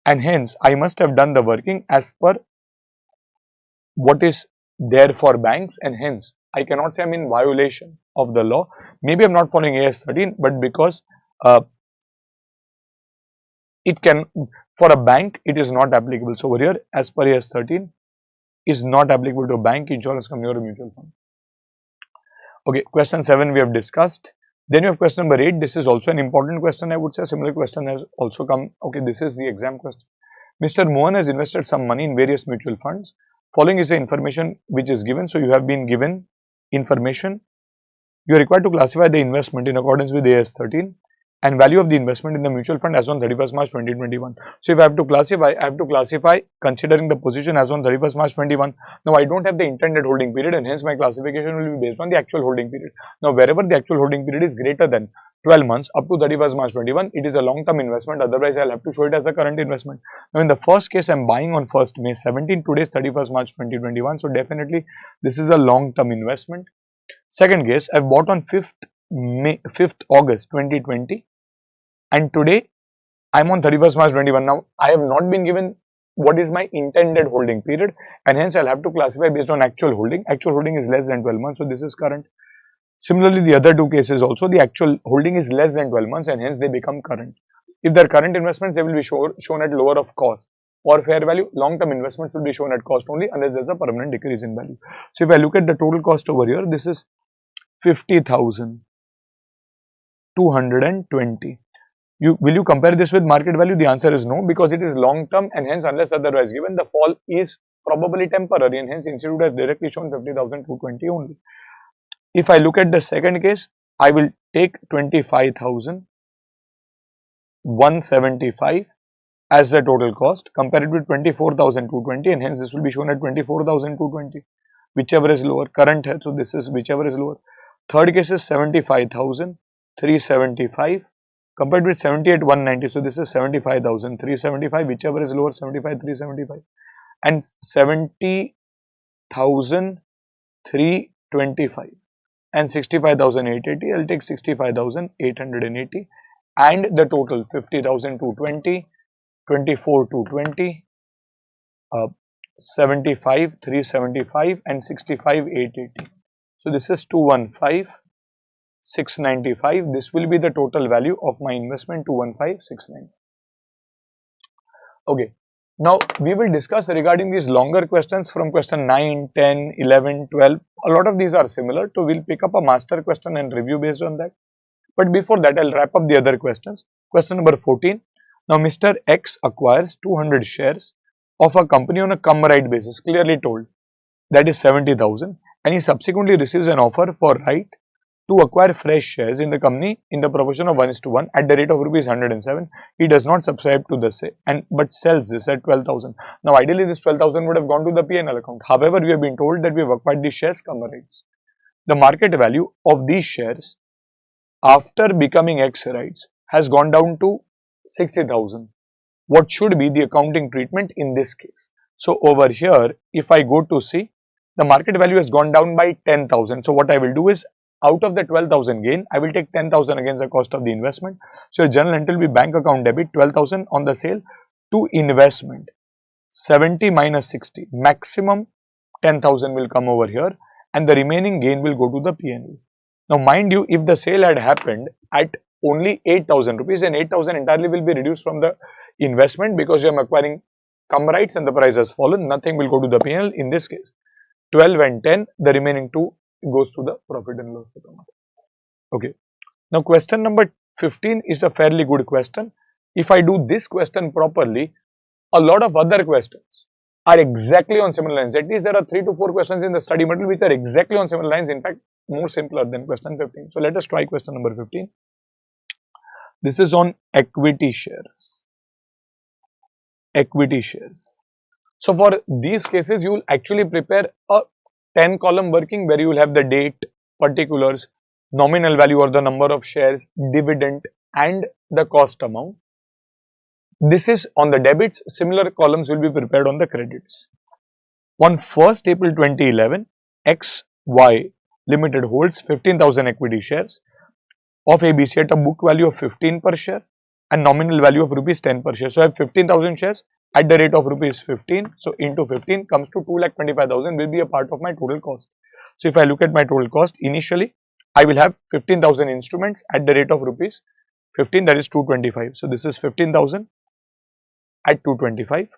And hence, I must have done the working as per what is there for banks, and hence I cannot say I'm in violation of the law. Maybe I'm not following AS 13, but because it can, for a bank, it is not applicable. So over here, as per AS 13, is not applicable to a bank, insurance company or a mutual fund. Okay, question 7 we have discussed. Then you have question number 8. This is also an important question, I would say. A similar question has also come. Okay, this is the exam question. Mr. Mohan has invested some money in various mutual funds. Following is the information which is given. So you have been given information. You are required to classify the investment in accordance with AS 13 and value of the investment in the mutual fund as on 31st March 2021. So if I have to classify considering the position as on 31st March 21. Now I don't have the intended holding period and hence my classification will be based on the actual holding period. Now wherever the actual holding period is greater than 12 months up to 31st March 21, it is a long-term investment. Otherwise, I'll have to show it as a current investment. Now in the first case, I'm buying on 1st May 17, today's 31st March 2021. So definitely this is a long-term investment. Second case, I've bought on 5th August 2020 and today I'm on 31st March 21. Now I have not been given what is my intended holding period and hence I'll have to classify based on actual holding. Actual holding is less than 12 months, so this is current. Similarly, the other two cases also, the actual holding is less than 12 months and hence they become current. If they're current investments, they will be shown at lower of cost or fair value. Long-term investments will be shown at cost only unless there's a permanent decrease in value. So if I look at the total cost over here, this is 50,220. Will you compare this with market value? The answer is no, because it is long term and hence unless otherwise given, the fall is probably temporary and hence institute has directly shown 50,220 only. If I look at the second case, I will take 25,175 as the total cost, compare it with 24,220 and hence this will be shown at 24,220, whichever is lower. Current hai, so this is whichever is lower. Third case is 75,375 compared with 78,190. So this is 75,375, whichever is lower, 75,375 and 70,325 and 65,880. I'll take 65,880 and the total 50,220, 24,220, 75,375 and 65,880. So this is 215, 215,695. This will be the total value of my investment, 215,695. Okay. Now we will discuss regarding these longer questions from question 9, 10, 11, 12. A lot of these are similar. So we'll pick up a master question and review based on that. But before that, I'll wrap up the other questions. Question number 14. Now Mr. X acquires 200 shares of a company on a come right basis, clearly told. That is 70,000, and he subsequently receives an offer for right to acquire fresh shares in the company in the proportion of 1:1 at the rate of rupees 107. He does not subscribe to the sale but sells this at 12,000. Now ideally this 12,000 would have gone to the P&L account. However, we have been told that we have acquired these shares come rights. The market value of these shares after becoming X rights has gone down to 60,000. What should be the accounting treatment in this case? So over here, if I go to see, the market value has gone down by 10,000. So what I will do is, out of the 12,000 gain, I will take 10,000 against the cost of the investment. So your journal entry will be bank account debit 12,000 on the sale to investment 70 minus 60. Maximum 10,000 will come over here, and the remaining gain will go to the P&L. Now mind you, if the sale had happened at only 8,000 rupees, and 8,000 entirely will be reduced from the investment because you are acquiring come rights and the price has fallen, nothing will go to the P&L. In this case, 12 and 10, the remaining 2 goes to the profit and loss account. Okay. Now question number 15 is a fairly good question. If I do this question properly, a lot of other questions are exactly on similar lines. At least there are 3 to 4 questions in the study material which are exactly on similar lines. In fact, more simpler than question 15. So let us try question number 15. This is on equity shares. Equity shares. So for these cases, you will actually prepare a 10 column working where you will have the date, particulars, nominal value or the number of shares, dividend and the cost amount. This is on the debits. Similar columns will be prepared on the credits. On 1st April 2011, XY Limited holds 15,000 equity shares of ABC at a book value of 15 per share and nominal value of rupees 10 per share. So I have 15,000 shares at the rate of rupees 15. So into 15 comes to 2,25,000 will be a part of my total cost. So if I look at my total cost, initially I will have 15,000 instruments at the rate of rupees 15, that is 225. So this is 15,000 at 225.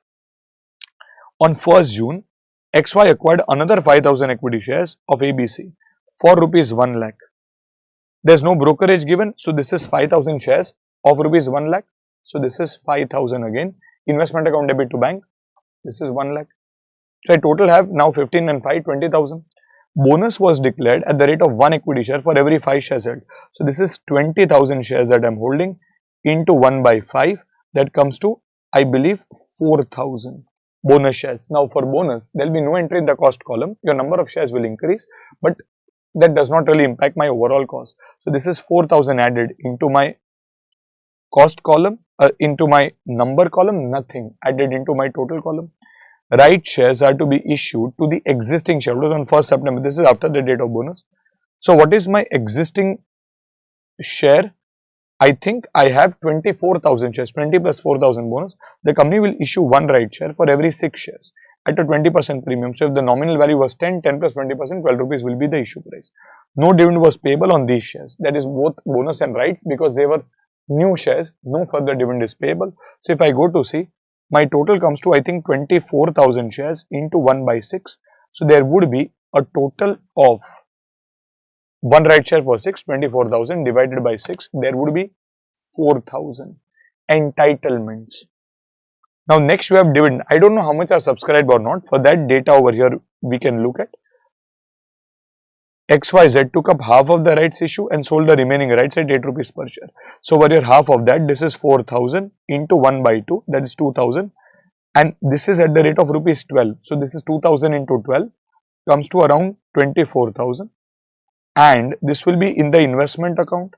On 1st June, XY acquired another 5,000 equity shares of ABC for rupees 1 lakh. There is no brokerage given, so this is 5,000 shares of rupees 1 lakh. So this is 5,000 again. Investment account debit to bank. This is 1 lakh. So I total have now 15 and 5, 20,000. Bonus was declared at the rate of 1 equity share for every 5 shares held. So this is 20,000 shares that I am holding into 1 by 5. That comes to, I believe, 4,000 bonus shares. Now for bonus, there will be no entry in the cost column. Your number of shares will increase, but that does not really impact my overall cost. So this is 4,000 added into my cost column, into my number column, nothing added into my total column. Right shares are to be issued to the existing shareholders on 1st September. This is after the date of bonus. So what is my existing share? I think I have 24,000 shares, 20 plus 4,000 bonus. The company will issue 1 right share for every 6 shares at a 20% premium. So if the nominal value was 10, 10 plus 20%, 12 rupees will be the issue price. No dividend was payable on these shares. That is both bonus and rights because they were new shares. No further dividend is payable. So if I go to see, my total comes to, I think, 24,000 shares into 1 by 6. So there would be a total of 1 right share for 6, 24,000 divided by 6, there would be 4,000 entitlements. Now next you have dividend. I don't know how much are subscribed or not. For that data over here we can look at. XYZ took up half of the rights issue and sold the remaining rights at 8 rupees per share. So over here half of that, this is 4,000 into 1 by 2, that is 2,000, and this is at the rate of rupees 12. So this is 2,000 into 12 comes to around 24,000, and this will be in the investment account,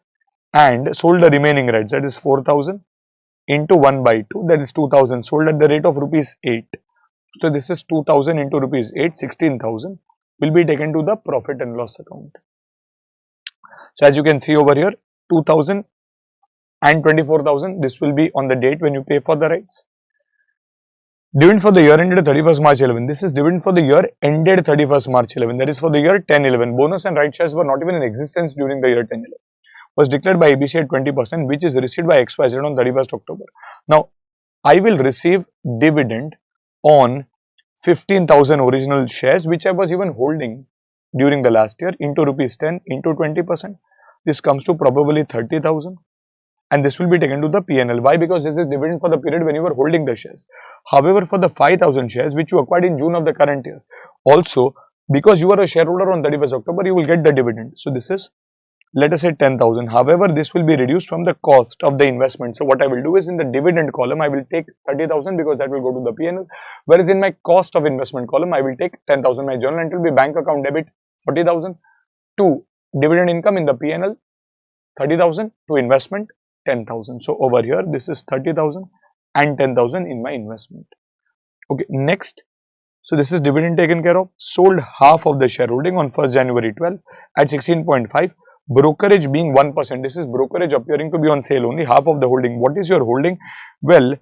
and sold the remaining rights, that is 4,000 into 1 by 2, that is 2,000, sold at the rate of rupees 8. So this is 2,000 into rupees 8, 16,000 will be taken to the profit and loss account. So as you can see over here, 2,000 and 24,000, this will be on the date when you pay for the rights. Dividend for the year ended 31st March 11. This is dividend for the year ended 31st March 11. That is for the year 10-11. Bonus and right shares were not even in existence during the year 10-11. Was declared by ABC at 20%, which is received by XYZ on 31st October. Now, I will receive dividend on 15,000 original shares, which I was even holding during the last year, into rupees 10 into 20%. This comes to probably 30,000. And this will be taken to the P&L. Why? Because this is dividend for the period when you were holding the shares. However, for the 5,000 shares which you acquired in June of the current year, also because you are a shareholder on 31st October, you will get the dividend. So this is, let us say 10,000. However, this will be reduced from the cost of the investment. So what I will do is in the dividend column, I will take 30,000 because that will go to the P&L. Whereas in my cost of investment column, I will take 10,000. My journal entry will be bank account debit 40,000 to dividend income in the P&L 30,000 to investment 10,000. So over here, this is 30,000 and 10,000 in my investment. Okay, next. So this is dividend taken care of. Sold half of the shareholding on 1st January 12 at 16.5. Brokerage being 1%. This is brokerage appearing to be on sale only. Half of the holding. What is your holding? Well,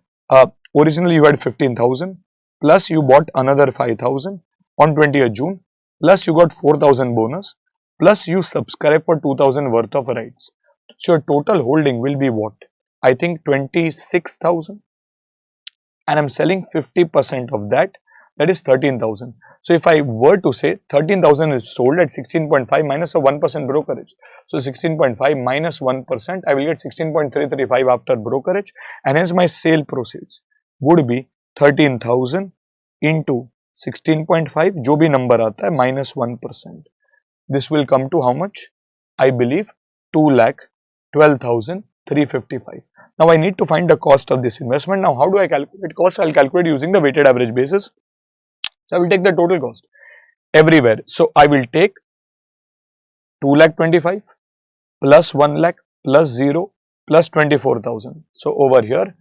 originally you had 15,000 plus you bought another 5,000 on 20th June plus you got 4,000 bonus plus you subscribe for 2,000 worth of rights. So your total holding will be what? I think 26,000 and I'm selling 50% of that, that is 13,000. So if I were to say 13,000 is sold at 16.5 minus a 1% brokerage. So 16.5 minus 1%, I will get 16.335 after brokerage and hence my sale proceeds would be 13,000 into 16.5, जो भी number आता है minus 1%. This will come to how much? I believe 2,12,355. Now I need to find the cost of this investment. Now how do I calculate cost? I'll calculate using the weighted average basis. So I will take the total cost everywhere. So I will take 2,25,000 plus 1 lakh plus 0 plus 24,000. So over here,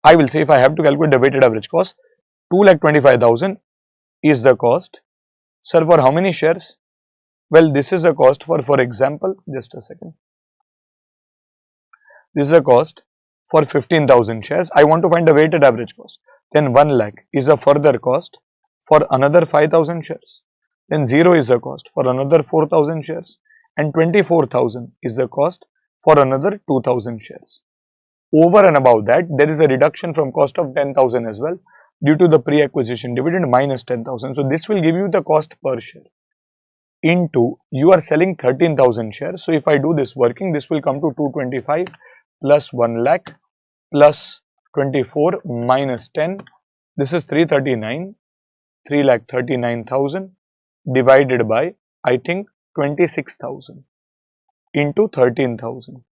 I will say if I have to calculate the weighted average cost, 2,25,000 is the cost. Sir, for how many shares? Well, this is a cost for example, just a second. This is a cost for 15,000 shares. I want to find the weighted average cost. Then 1 lakh is a further cost for another 5,000 shares. Then 0 is the cost for another 4,000 shares. And 24,000 is the cost for another 2,000 shares. Over and above that, there is a reduction from cost of 10,000 as well due to the pre-acquisition dividend minus 10,000. So this will give you the cost per share. Into, you are selling 13,000 shares. So if I do this working, this will come to 225 plus 1 lakh plus 24 minus 10. This is 339, 3,39,000 divided by, I think, 26,000 into 13,000.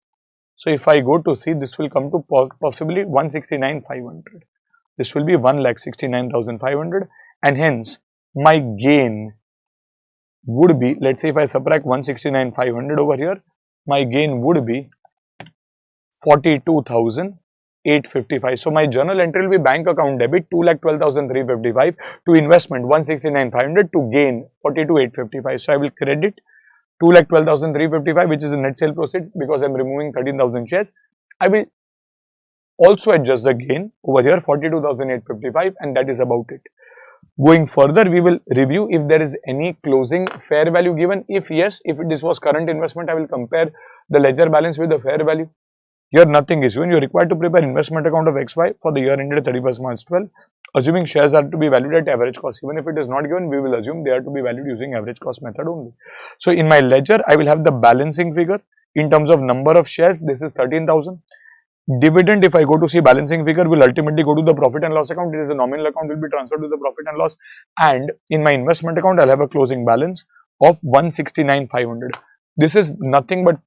So if I go to see, this will come to possibly 169,500. This will be 1,69,500 and hence my gain would be, let's say if I subtract 169,500 over here, my gain would be 42,855. So my journal entry will be bank account debit 2,12,355 to investment 169,500 to gain 42,855. So I will credit 2,12,355 which is the net sale proceeds because I am removing 13,000 shares. I will also adjust the gain over here 42,855 and that is about it. Going further, we will review if there is any closing fair value given. If yes, if this was current investment, I will compare the ledger balance with the fair value. Here nothing is given. You are required to prepare investment account of XY for the year ended 31st March 12, assuming shares are to be valued at average cost. Even if it is not given, we will assume they are to be valued using average cost method only. So in my ledger, I will have the balancing figure in terms of number of shares. This is 13,000. Dividend, if I go to see balancing figure, will ultimately go to the profit and loss account. It is a nominal account, will be transferred to the profit and loss. And in my investment account, I'll have a closing balance of 169,500. This is nothing but,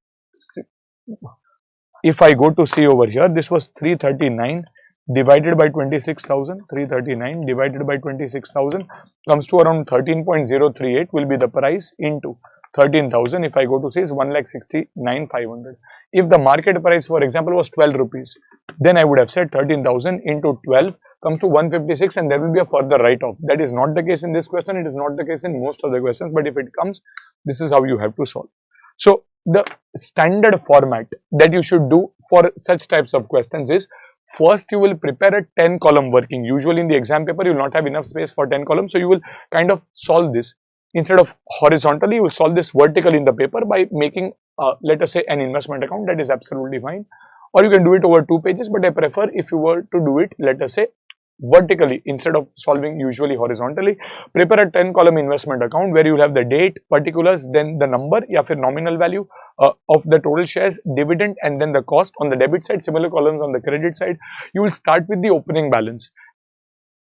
if I go to see over here, this was 339 divided by 26,000. 339 divided by 26,000 comes to around 13.038 will be the price into 13,000. If I go to see is 1,69,500. If the market price, for example, was 12 rupees, then I would have said 13,000 into 12 comes to 156 and there will be a further write-off. That is not the case in this question. It is not the case in most of the questions, but if it comes, this is how you have to solve. So the standard format that you should do for such types of questions is, first you will prepare a 10 column working. Usually in the exam paper, you will not have enough space for 10 columns. So you will kind of solve this. Instead of horizontally, you will solve this vertically in the paper by making, let us say, an investment account. That is absolutely fine. Or you can do it over 2 pages, but I prefer if you were to do it, let us say, vertically instead of solving usually horizontally. Prepare a 10 column investment account where you will have the date, particulars, then the number, ya fir nominal value of the total shares, dividend, and then the cost on the debit side, similar columns on the credit side. You will start with the opening balance.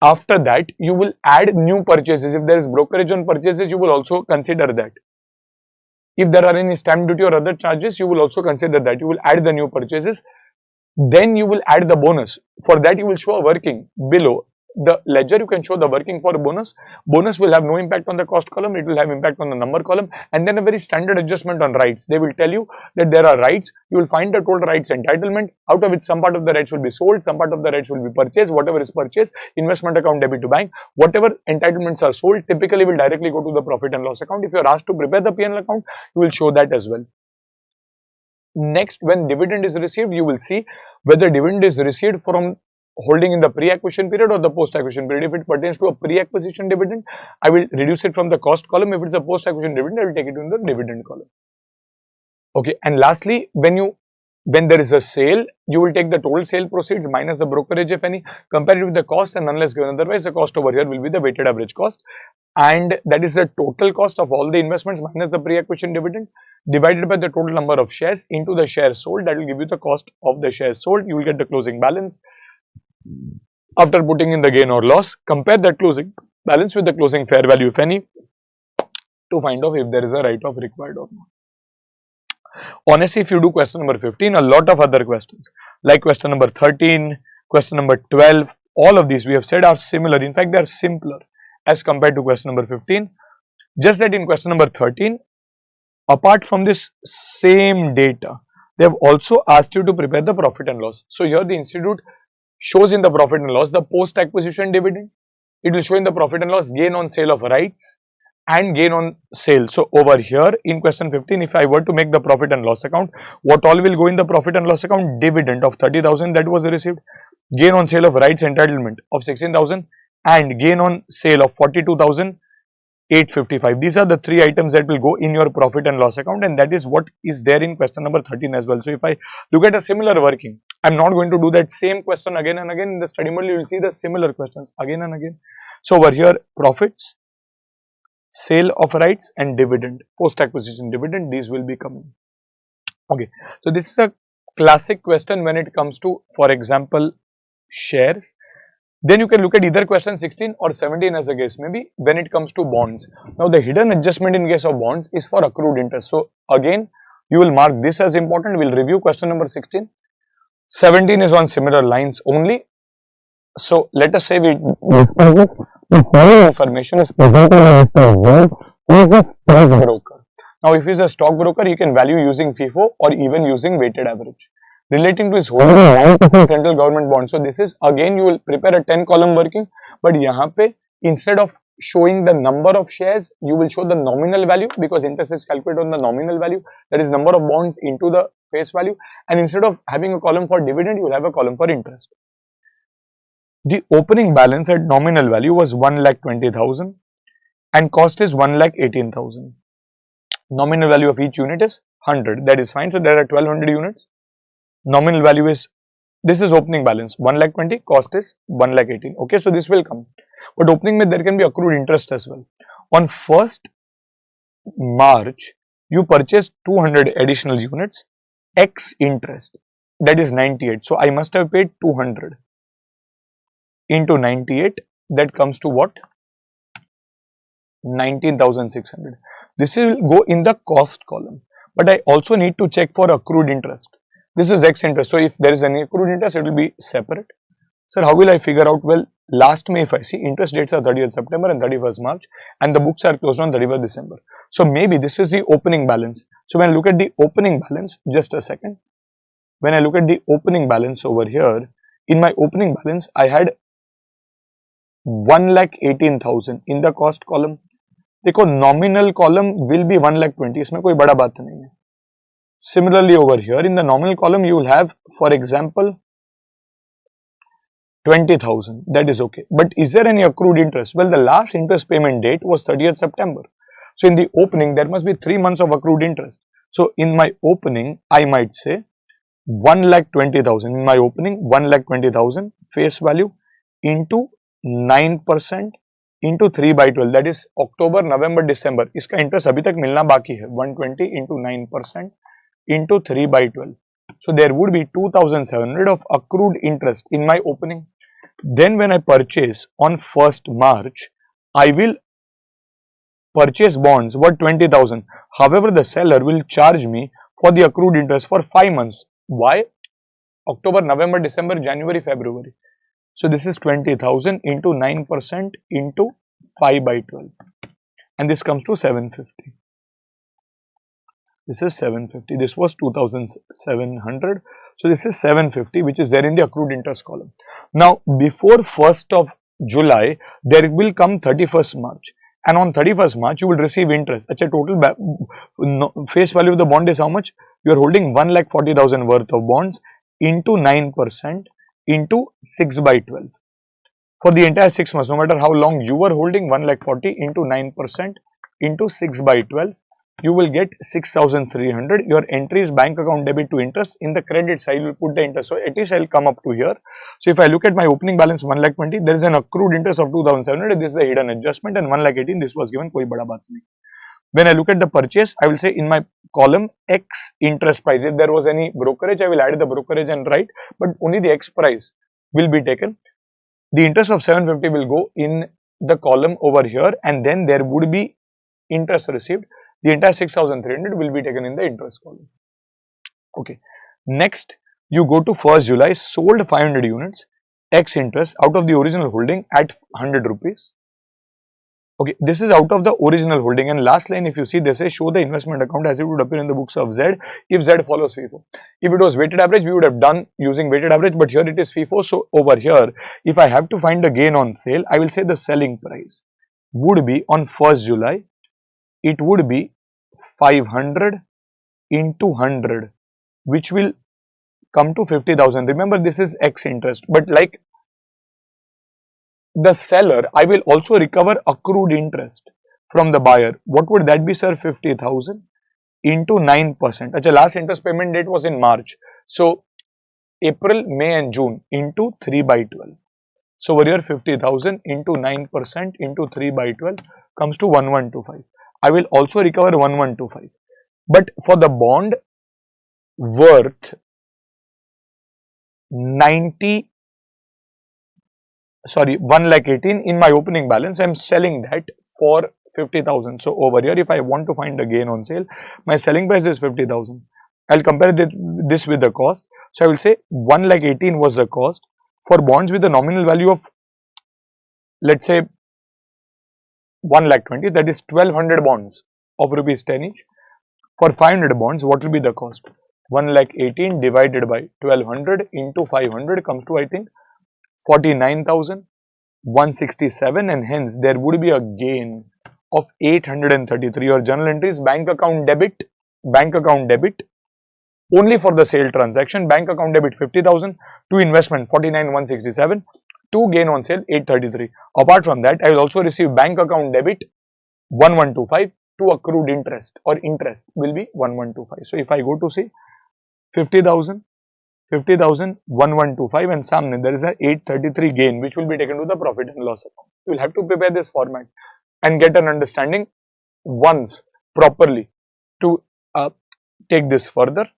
After that, you will add new purchases. If there is brokerage on purchases, you will also consider that. If there are any stamp duty or other charges, you will also consider that. You will add the new purchases. Then you will add the bonus. For that, you will show a working below the ledger. You can show the working for bonus. Bonus will have no impact on the cost column. It will have impact on the number column. And then a very standard adjustment on rights. They will tell you that there are rights. You will find the total rights entitlement, out of which some part of the rights will be sold, some part of the rights will be purchased. Whatever is purchased, investment account debit to bank. Whatever entitlements are sold, typically will directly go to the profit and loss account. If you are asked to prepare the P&L account, you will show that as well. Next, when dividend is received, you will see whether dividend is received from holding in the pre-acquisition period or the post-acquisition period. If it pertains to a pre-acquisition dividend, I will reduce it from the cost column. If it's a post-acquisition dividend, I will take it in the dividend column. Okay, and lastly, when there is a sale, you will take the total sale proceeds minus the brokerage if any, compare it with the cost, and unless given otherwise, the cost over here will be the weighted average cost, and that is the total cost of all the investments minus the pre-acquisition dividend divided by the total number of shares into the shares sold. That will give you the cost of the shares sold. You will get the closing balance. After putting in the gain or loss, compare that closing balance with the closing fair value if any to find out if there is a write-off required or not. Honestly, if you do question number 15, a lot of other questions like question number 13, question number 12, all of these we have said are similar. In fact, they are simpler as compared to question number 15. Just that in question number 13, apart from this same data, they have also asked you to prepare the profit and loss. So here the institute shows in the profit and loss the post-acquisition dividend. It will show in the profit and loss gain on sale of rights and gain on sale. So over here in question 15, if I were to make the profit and loss account, what all will go in the profit and loss account? Dividend of 30,000 that was received, gain on sale of rights entitlement of 16,000, and gain on sale of 42,855. These are the three items that will go in your profit and loss account, and that is what is there in question number 13 as well. So if I look at a similar working, I'm not going to do that same question again and again. In the study model, you will see the similar questions again and again. So over here, profits, sale of rights, and dividend, post-acquisition dividend, these will be coming. Okay, so this is a classic question when it comes to, for example, shares. Then you can look at either question 16 or 17 as a case maybe when it comes to bonds. Now the hidden adjustment in case of bonds is for accrued interest. So again, you will mark this as important. We will review question number 16. 17 is on similar lines only. So let us say the following information is presented as a word is a stockbroker. Now if he is a stockbroker, he can value using FIFO or even using weighted average. Relating to his holding 9% central government bond. So this is again you will prepare a 10 column working, but यहाँ पे instead of showing the number of shares, you will show the nominal value because interest is calculated on the nominal value, that is number of bonds into the face value, and instead of having a column for dividend, you will have a column for interest. The opening balance at nominal value was 1,20,000 and cost is 1,18,000. Nominal value of each unit is 100. That is fine. So there are 1200 units. Nominal value is, this is opening balance 1,20,000, cost is 1,18,000. Okay, so this will come. But opening mein there can be accrued interest as well. On 1st March, you purchased 200 additional units, X interest, that is 98. So I must have paid 200 into 98, that comes to what? 19,600. This will go in the cost column. But I also need to check for accrued interest. This is X interest. So if there is any accrued interest, it will be separate. Sir, how will I figure out? Well, last May if I see interest dates are 30th September and 31st March and the books are closed on 31st December. So maybe this is the opening balance. So when I look at the opening balance, just a second. When I look at the opening balance over here, in my opening balance, I had 1,18,000 in the cost column. देखो nominal column will be 1,20,000. इसमें कोई बड़ा बात नहीं है. Similarly over here in the nominal column you will have, for example, 20,000. That is okay. But is there any accrued interest? Well, the last interest payment date was 30th September. So in the opening, there must be 3 months of accrued interest. So in my opening, I might say 1,20,000. In my opening, 1,20,000 face value into 9% into 3 by 12. That is October, November, December. इसका interest अभी तक मिलना बाकी है. 120 into 9% into 3 by 12. So there would be 2,700 of accrued interest in my opening. Then when I purchase on 1st March, I will purchase bonds worth 20,000. However, the seller will charge me for the accrued interest for 5 months. Why? October, November, December, January, February. So this is 20,000 into 9% into 5 by 12. And this comes to 750. This is 750. This was 2,700. So this is 750, which is there in the accrued interest column. Now, before 1st of July, there will come 31st March. And on 31st March, you will receive interest. Achha, total face value of the bond is how much? You are holding 1,40,000 worth of bonds into 9% into 6 by 12. For the entire 6 months, no matter how long you were holding, 1,40,000 into 9% into 6 by 12, you will get 6,300. Your entry is bank account debit to interest. In the credit side, you will put the interest. So at least I'll come up to here. So if I look at my opening balance 1,20,000, there is an accrued interest of 2,700. This is a hidden adjustment, and 1,18,000 this was given. Koi bada baat nahi. When I look at the purchase, I will say in my column X interest price. If there was any brokerage, I will add the brokerage and write, but only the X price will be taken. The interest of 750 will go in the column over here, and then there would be interest received. The entire 6,300 will be taken in the interest column. Okay. Next, you go to 1st July, sold 500 units, X interest out of the original holding at 100 rupees. Okay, this is out of the original holding, and last line, if you see, they say show the investment account as it would appear in the books of Z if Z follows FIFO. If it was weighted average, we would have done using weighted average, but here it is FIFO. So over here, if I have to find the gain on sale, I will say the selling price would be on 1st July, it would be 500 into 100, which will come to 50,000. Remember, this is X interest, but like the seller, I will also recover accrued interest from the buyer. What would that be, sir? 50,000 into 9%. Achha, last interest payment date was in March. So April, May and June into 3 by 12. So over here 50,000 into 9% into 3 by 12 comes to 1125. I will also recover 1125. But for the bond worth 1,18,000 in my opening balance, I am selling that for 50,000. So over here, if I want to find the gain on sale, my selling price is 50,000. I'll compare this with the cost. So I will say 1,18,000 was the cost for bonds with a nominal value of, let's say, 1,20,000. That is 1,200 bonds of rupees 10 each. For 500 bonds, what will be the cost? 1,18,000 divided by 1,200 into 500 comes to, I think, 49,167, and hence there would be a gain of 833. Your journal entry is bank account debit only for the sale transaction, bank account debit 50,000, to investment 49,167, to gain on sale 833. Apart from that, I will also receive bank account debit 1125, to accrued interest or interest will be 1125. So if I go to say 50,000, 1125, and Samne, there is a 833 gain which will be taken to the profit and loss account. You will have to prepare this format and get an understanding once properly to take this further.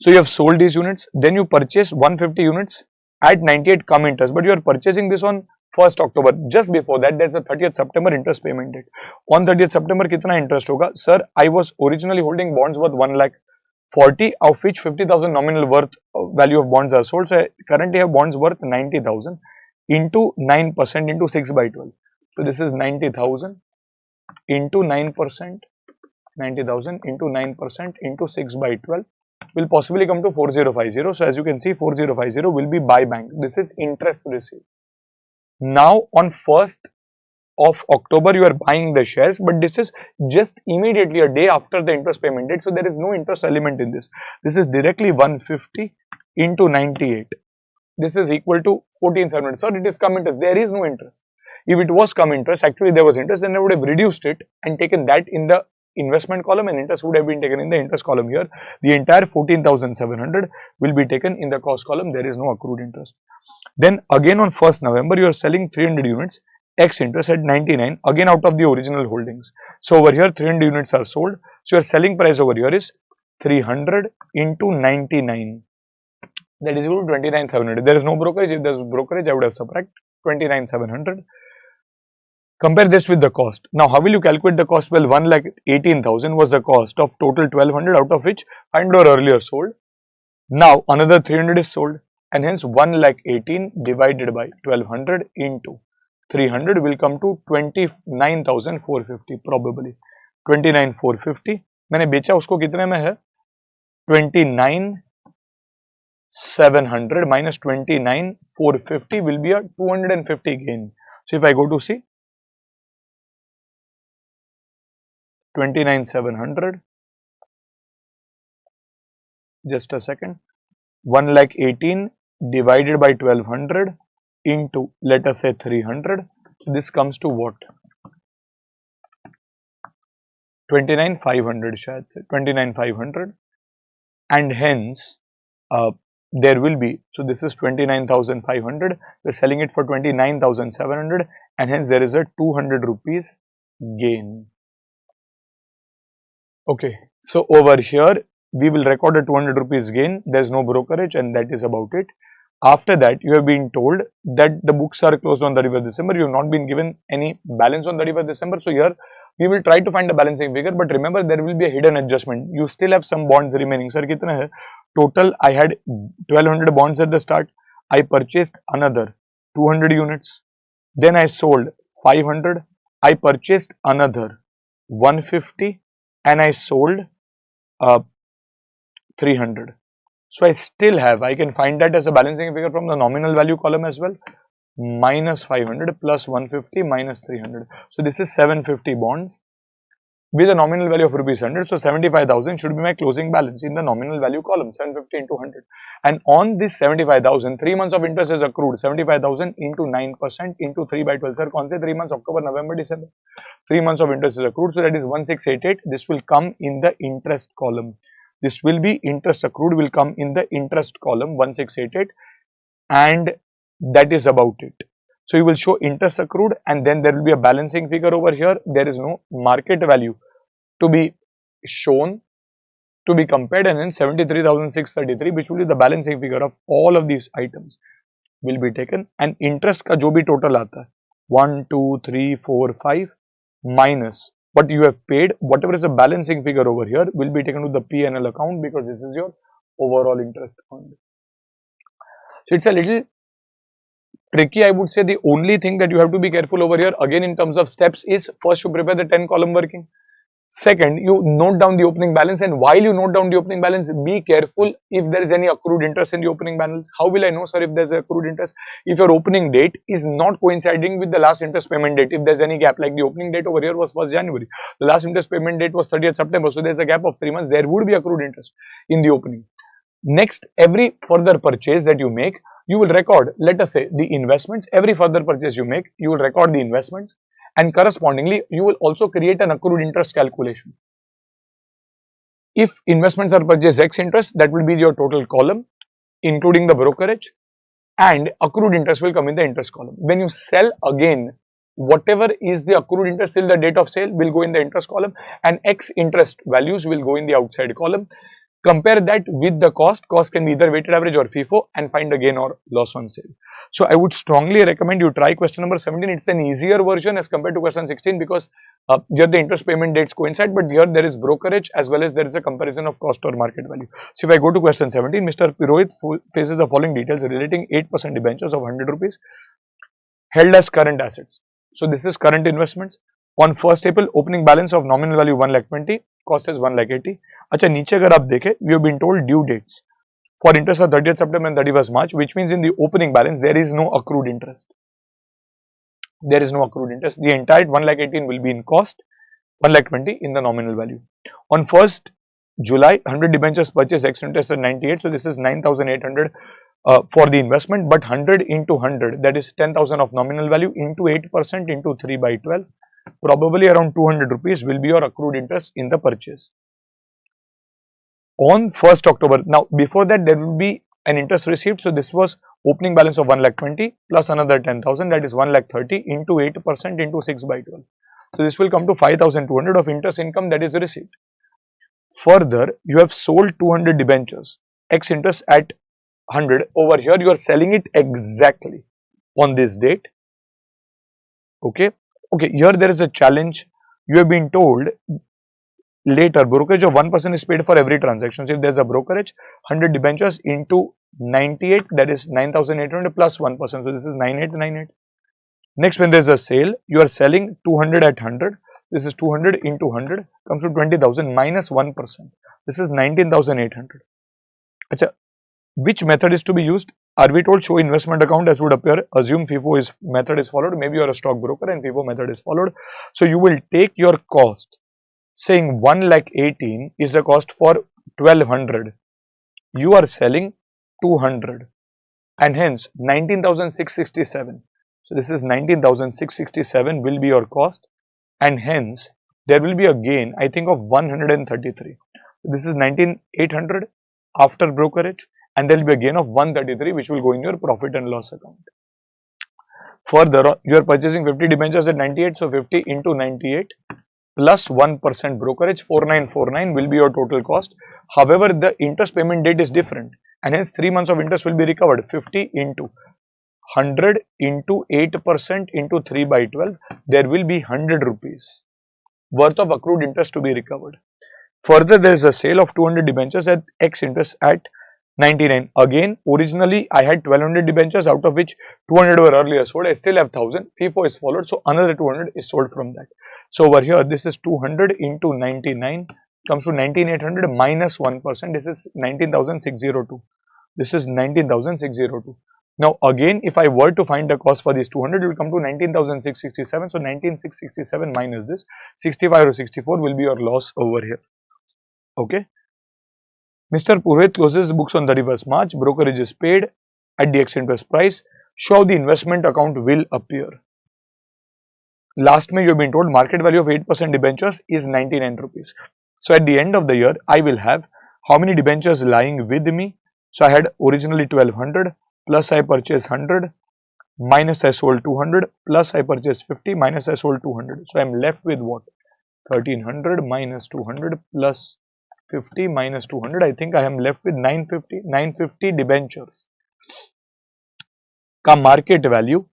So you have sold these units, then you purchase 150 units at 98 come interest, but you are purchasing this on 1st October. Just before that, there is a 30th September interest payment date. On 30th September, kitna interest hoga? Sir, I was originally holding bonds worth 1,40,000, of which 50,000 nominal worth value of bonds are sold. So I currently have bonds worth 90,000 into 9% into 6 by 12. So this is 90,000 into 9%, 90,000 into 9% into 6 by 12 will possibly come to 4050. So as you can see, 4050 will be by bank. This is interest received. Now on 1st of October, you are buying the shares, but this is just immediately a day after the interest payment date. So there is no interest element in this. This is directly 150 into 98. this is equal to 14,700. Sir, it is come interest. There is no interest. If it was come interest, actually there was interest, then I would have reduced it and taken that in the investment column, and interest would have been taken in the interest column here. The entire 14,700 will be taken in the cost column. There is no accrued interest. Then again on 1st November, you are selling 300 units, X interest at 99, again out of the original holdings. So over here 300 units are sold. So your selling price over here is 300 into 99. That is equal to 29,700. There is no brokerage. If there is brokerage, I would have subtracted 29,700. Compare this with the cost. Now, how will you calculate the cost? Well, 1,18,000 was the cost of total 1,200, out of which 100 were earlier sold. Now, another 300 is sold, and hence 1,18,000 divided by 1,200 into 300 will come to 29,450 probably. 29,450. मैंने बेचा उसको कितने में है? 29,700 minus 29,450 will be a 250 gain. So if I go to see 29,700, just a second, 1,18,000 divided by 1,200 into, let us say, 300. So this comes to what? 29,500 शायद से 29,500, and hence there will be, so this is 29,500, we're selling it for 29,700, and hence there is a 200 rupees gain. Okay, so over here we will record a 200 rupees gain. There is no brokerage, and that is about it. After that, you have been told that the books are closed on 31st December. You have not been given any balance on 31st December. So here we will try to find a balancing figure, but remember there will be a hidden adjustment. You still have some bonds remaining. Sir, kitna hai? Total I had 1,200 bonds at the start. I purchased another 200 units. Then I sold 500. I purchased another 150, and I sold 300. So I still have, I can find that as a balancing figure from the nominal value column as well. Minus 500 plus 150 minus 300. So this is 750 bonds with a nominal value of rupees 100. So 75,000 should be my closing balance in the nominal value column, 750 into 100. And on this 75,000, 3 months of interest is accrued. 75,000 into 9% into 3 by 12. Sir, kaun se 3 months? October, November, December. 3 months of interest is accrued. So that is 1688. This will come in the interest column. This will be interest accrued, will come in the interest column 1688, and that is about it. So you will show interest accrued, and then there will be a balancing figure over here. There is no market value to be shown, to be compared, and then 73,633, which will be the balancing figure of all of these items, will be taken, and interest ka jo bhi total aata hai, 1, 2, 3, 4, 5 minus what you have paid, whatever is the balancing figure over here will be taken to the P&L account, because this is your overall interest earned. So it's a little tricky, I would say. The only thing that you have to be careful over here again in terms of steps is, first you prepare the 10 column working. Second, you note down the opening balance, and while you note down the opening balance, be careful if there is any accrued interest in the opening balance. How will I know, sir, if there is accrued interest? If your opening date is not coinciding with the last interest payment date, if there is any gap, like the opening date over here was 1st January, the last interest payment date was 30th September, so there is a gap of 3 months, there would be accrued interest in the opening. Next, every further purchase that you make, you will record, let us say, the investments. Every further purchase you make, you will record the investments, and correspondingly, you will also create an accrued interest calculation. If investments are purchased X interest, that will be your total column, including the brokerage, and accrued interest will come in the interest column. When you sell again, whatever is the accrued interest till the date of sale will go in the interest column, and X interest values will go in the outside column. Compare that with the cost. Cost can be either weighted average or FIFO, and find a gain or loss on sale. So I would strongly recommend you try question number 17. It's an easier version as compared to question 16, because here the interest payment dates coincide, but here there is brokerage as well as there is a comparison of cost or market value. So if I go to question 17, Mr. Purohit faces the following details relating 8% debentures of 100 rupees held as current assets. So this is current investments. On 1st April, opening balance of nominal value 1,20,000, cost is 1,80,000. अच्छा, नीचे अगर आप देखें, we have been told due dates for interest are 30th September and 31st March, which means in the opening balance there is no accrued interest. There is no accrued interest. The entire 1,18,000 will be in cost, 1,20,000 in the nominal value. On 1st July, 100 debentures purchase X interest at 98, so this is 9,800 for the investment, but 100 into 100, that is 10,000 of nominal value into 8% into 3 by 12, probably around 200 rupees will be your accrued interest in the purchase. On 1st October, now before that there will be an interest received, so this was opening balance of 1,20,000 plus another 10,000, that is 1,30,000 into 8% into 6 by 12. So this will come to 5,200 of interest income that is received. Further, you have sold 200 debentures, X interest at 100. Over here you are selling it exactly on this date. Okay, here there is a challenge. You have been told later brokerage of 1% is paid for every transaction. So if there's a brokerage, 100 debentures into 98, that is 9,800 plus 1%. So this is 9,898. Next, when there's a sale, you are selling 200 at 100. This is 200 into 100 comes to 20,000 minus 1%. This is 19,800. Achha, which method is to be used? Are we told show investment account as would appear? Assume FIFO method is followed. Maybe you are a stockbroker and FIFO method is followed. So you will take your cost, saying 1,18,000 is the cost for 1,200. You are selling 200 and hence 19,667. So this is 19,667 will be your cost, and hence there will be a gain, I think, of 133. This is 19,800 after brokerage, and there will be a gain of 133 which will go in your profit and loss account. Further, you are purchasing 50 debentures at 98, so 50 into 98 plus 1% brokerage, 4,949 will be your total cost. However, the interest payment date is different, and hence 3 months of interest will be recovered. 50 into 100 into 8% into 3 by 12, there will be 100 rupees worth of accrued interest to be recovered. Further, there is a sale of 200 debentures at X interest at 99. Again, originally I had 1,200 debentures, out of which 200 were earlier sold. I still have 1,000. FIFO is followed, so another 200 is sold from that. So over here, this is 200 into 99 comes to 19,800 minus 1%. This is 19,602. This is 19,602. Now again, if I were to find the cost for these 200, it will come to 19,667. So 19,667 minus this 65 or 64 will be your loss over here. Okay. Mr. Purohit closes books on 31st March. Brokerage is paid at the X interest price. Show how the investment account will appear. Last May you have been told market value of 8% debentures is 99 rupees. So at the end of the year, I will have how many debentures lying with me? So I had originally 1,200 plus I purchased 100 minus I sold 200 plus I purchased 50 minus I sold 200. So I am left with what? 1,300 minus 200 plus 50 minus 200. I think I am left with 950 debentures. Ka market value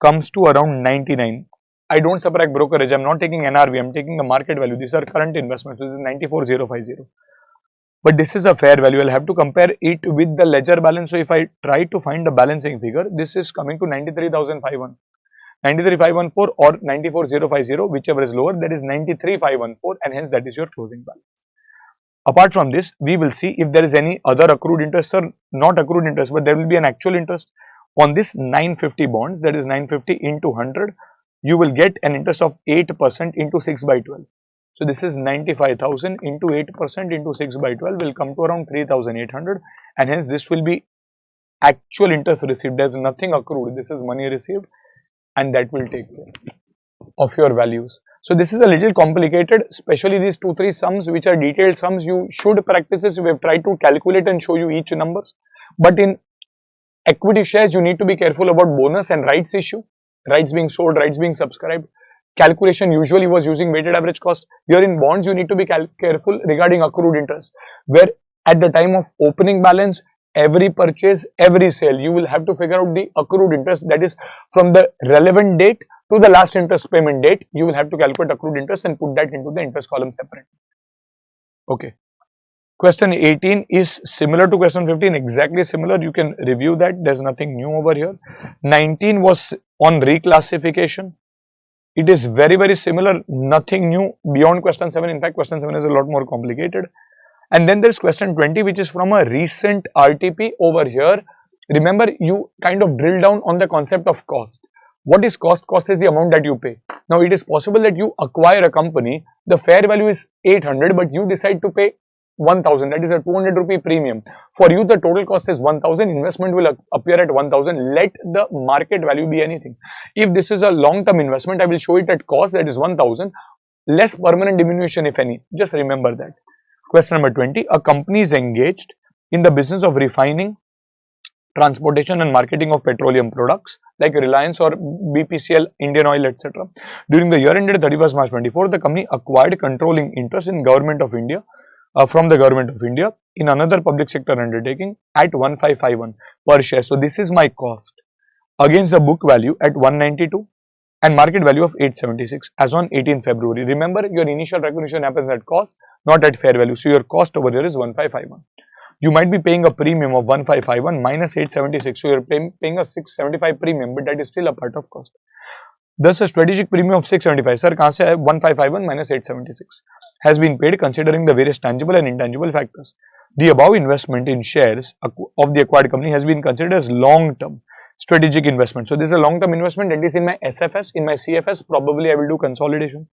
comes to around 99. I don't subtract brokerage. I'm not taking NRV. I'm taking the market value. These are current investments. This is 94,050. But this is a fair value. I'll have to compare it with the ledger balance. So if I try to find the balancing figure, this is coming to 93,514. 93,514 or 94,050, whichever is lower, that is 93,514, and hence that is your closing balance. Apart from this, we will see if there is any other accrued interest or not accrued interest, but there will be an actual interest on this 950 bonds, that is 950 into 100. You will get an interest of 8% into 6 by 12. So this is 95,000 into 8% into 6 by 12 will come to around 3,800, and hence this will be actual interest received. There is nothing accrued. This is money received, and that will take care of your values. So this is a little complicated, especially these 2-3 sums which are detailed sums. You should practice this. We have tried to calculate and show you each numbers, but in equity shares you need to be careful about bonus and rights issue, rights being sold, rights being subscribed. Calculation usually was using weighted average cost. Here in bonds you need to be careful regarding accrued interest, where at the time of opening balance, every purchase, every sale, you will have to figure out the accrued interest, that is from the relevant date to the last interest payment date. You will have to calculate accrued interest and put that into the interest column separate. Okay. Question 18 is similar to question 15, exactly similar. You can review that. There's nothing new over here. 19 was on reclassification. It is very, very similar. Nothing new beyond question 7. In fact, question 7 is a lot more complicated. And then there's question 20, which is from a recent RTP over here. Remember, you kind of drill down on the concept of cost. What is cost? Cost is the amount that you pay. Now, it is possible that you acquire a company, the fair value is 800, but you decide to pay 1000, that is a 200 rupee premium. For you, the total cost is 1000, investment will appear at 1000. Let the market value be anything. If this is a long-term investment, I will show it at cost, that is 1000, less permanent diminution if any. Just remember that. Question number 20. A company is engaged in the business of refining, transportation and marketing of petroleum products like Reliance or BPCL, Indian Oil, etc. During the year ended 31st March 24, the company acquired controlling interest in Government of India from the Government of India in another public sector undertaking at 1551 per share. So this is my cost against the book value at 192 and market value of 876 as on 18 February. Remember, your initial recognition happens at cost, not at fair value. So your cost over here is 1551. You might be paying a premium of 1551 minus 876. So you're paying a 675 premium, but that is still a part of cost. Thus, a strategic premium of 675, sir, kahan se hai? 1551 minus 876 has been paid considering the various tangible and intangible factors. The above investment in shares of the acquired company has been considered as long-term strategic investment. So this is a long-term investment, at least in my SFS, in my CFS, probably I will do consolidation,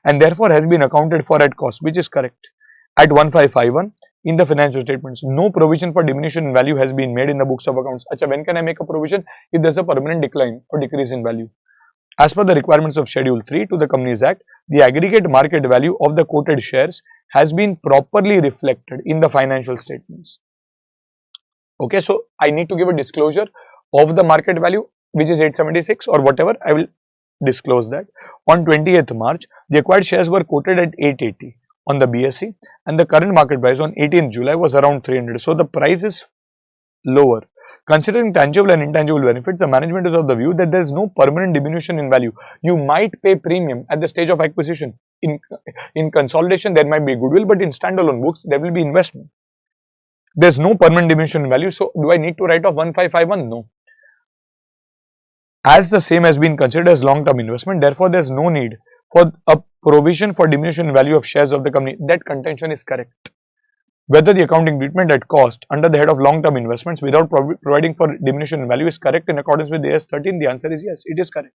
and therefore has been accounted for at cost, which is correct, at 1551 in the financial statements. No provision for diminution in value has been made in the books of accounts. Achha, when can I make a provision? If there's a permanent decline or decrease in value. As per the requirements of Schedule 3 to the Companies Act, the aggregate market value of the quoted shares has been properly reflected in the financial statements. Okay, so I need to give a disclosure of the market value, which is 876 or whatever. I will disclose that. On 20th March, the acquired shares were quoted at 880 on the BSE, and the current market price on 18th July was around 300. So the price is lower. Considering tangible and intangible benefits, the management is of the view that there is no permanent diminution in value. You might pay premium at the stage of acquisition. In consolidation, there might be goodwill, but in standalone books, there will be investment. There is no permanent diminution in value. So do I need to write off 1551? No. As the same has been considered as long-term investment, therefore there is no need for a provision for diminution in value of shares of the company. That contention is correct. Whether the accounting treatment at cost under the head of long-term investments without providing for diminution in value is correct in accordance with AS 13, the answer is yes, it is correct.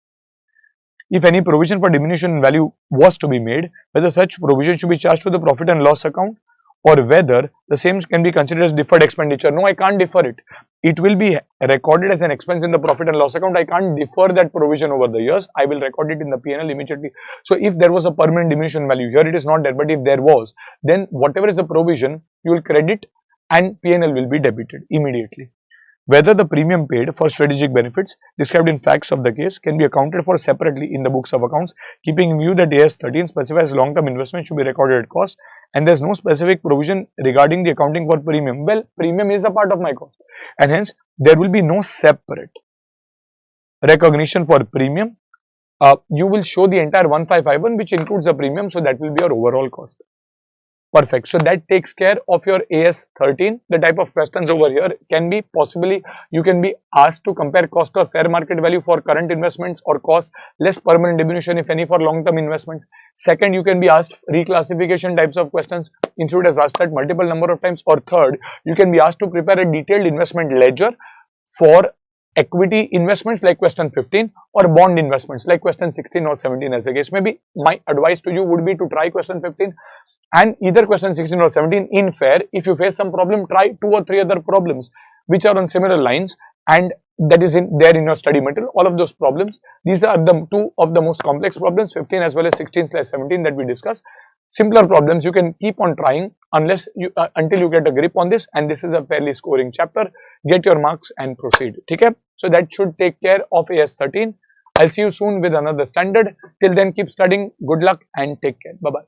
If any provision for diminution in value was to be made, whether such provision should be charged to the profit and loss account or whether the same can be considered as deferred expenditure. No, I can't defer it. It will be recorded as an expense in the profit and loss account. I can't defer that provision over the years. I will record it in the P&L immediately. So if there was a permanent diminution value, here it is not there, but if there was, then whatever is the provision, you will credit and P&L will be debited immediately. Whether the premium paid for strategic benefits described in facts of the case can be accounted for separately in the books of accounts, keeping in view that AS 13 specifies long-term investment should be recorded at cost, and there is no specific provision regarding the accounting for premium. Well, premium is a part of my cost, and hence there will be no separate recognition for premium. You will show the entire 1551, which includes the premium, so that will be your overall cost. Perfect. So that takes care of your AS 13. The type of questions over here can be possibly, you can be asked to compare cost or fair market value for current investments or cost less permanent diminution if any for long-term investments. Second, you can be asked reclassification types of questions. Institute has asked that multiple number of times. Or third, you can be asked to prepare a detailed investment ledger for equity investments like question 15 or bond investments like question 16 or 17 as a case. Maybe my advice to you would be to try question 15 and either question 16 or 17 in fair. If you face some problem, try 2 or 3 other problems which are on similar lines and that is there in your study material. All of those problems, these are the two of the most complex problems, 15 as well as 16/17 that we discussed. Simpler problems you can keep on trying unless you until you get a grip on this, and this is a fairly scoring chapter. Get your marks and proceed. Okay? So that should take care of AS 13. I'll see you soon with another standard. Till then, keep studying. Good luck and take care. Bye-bye.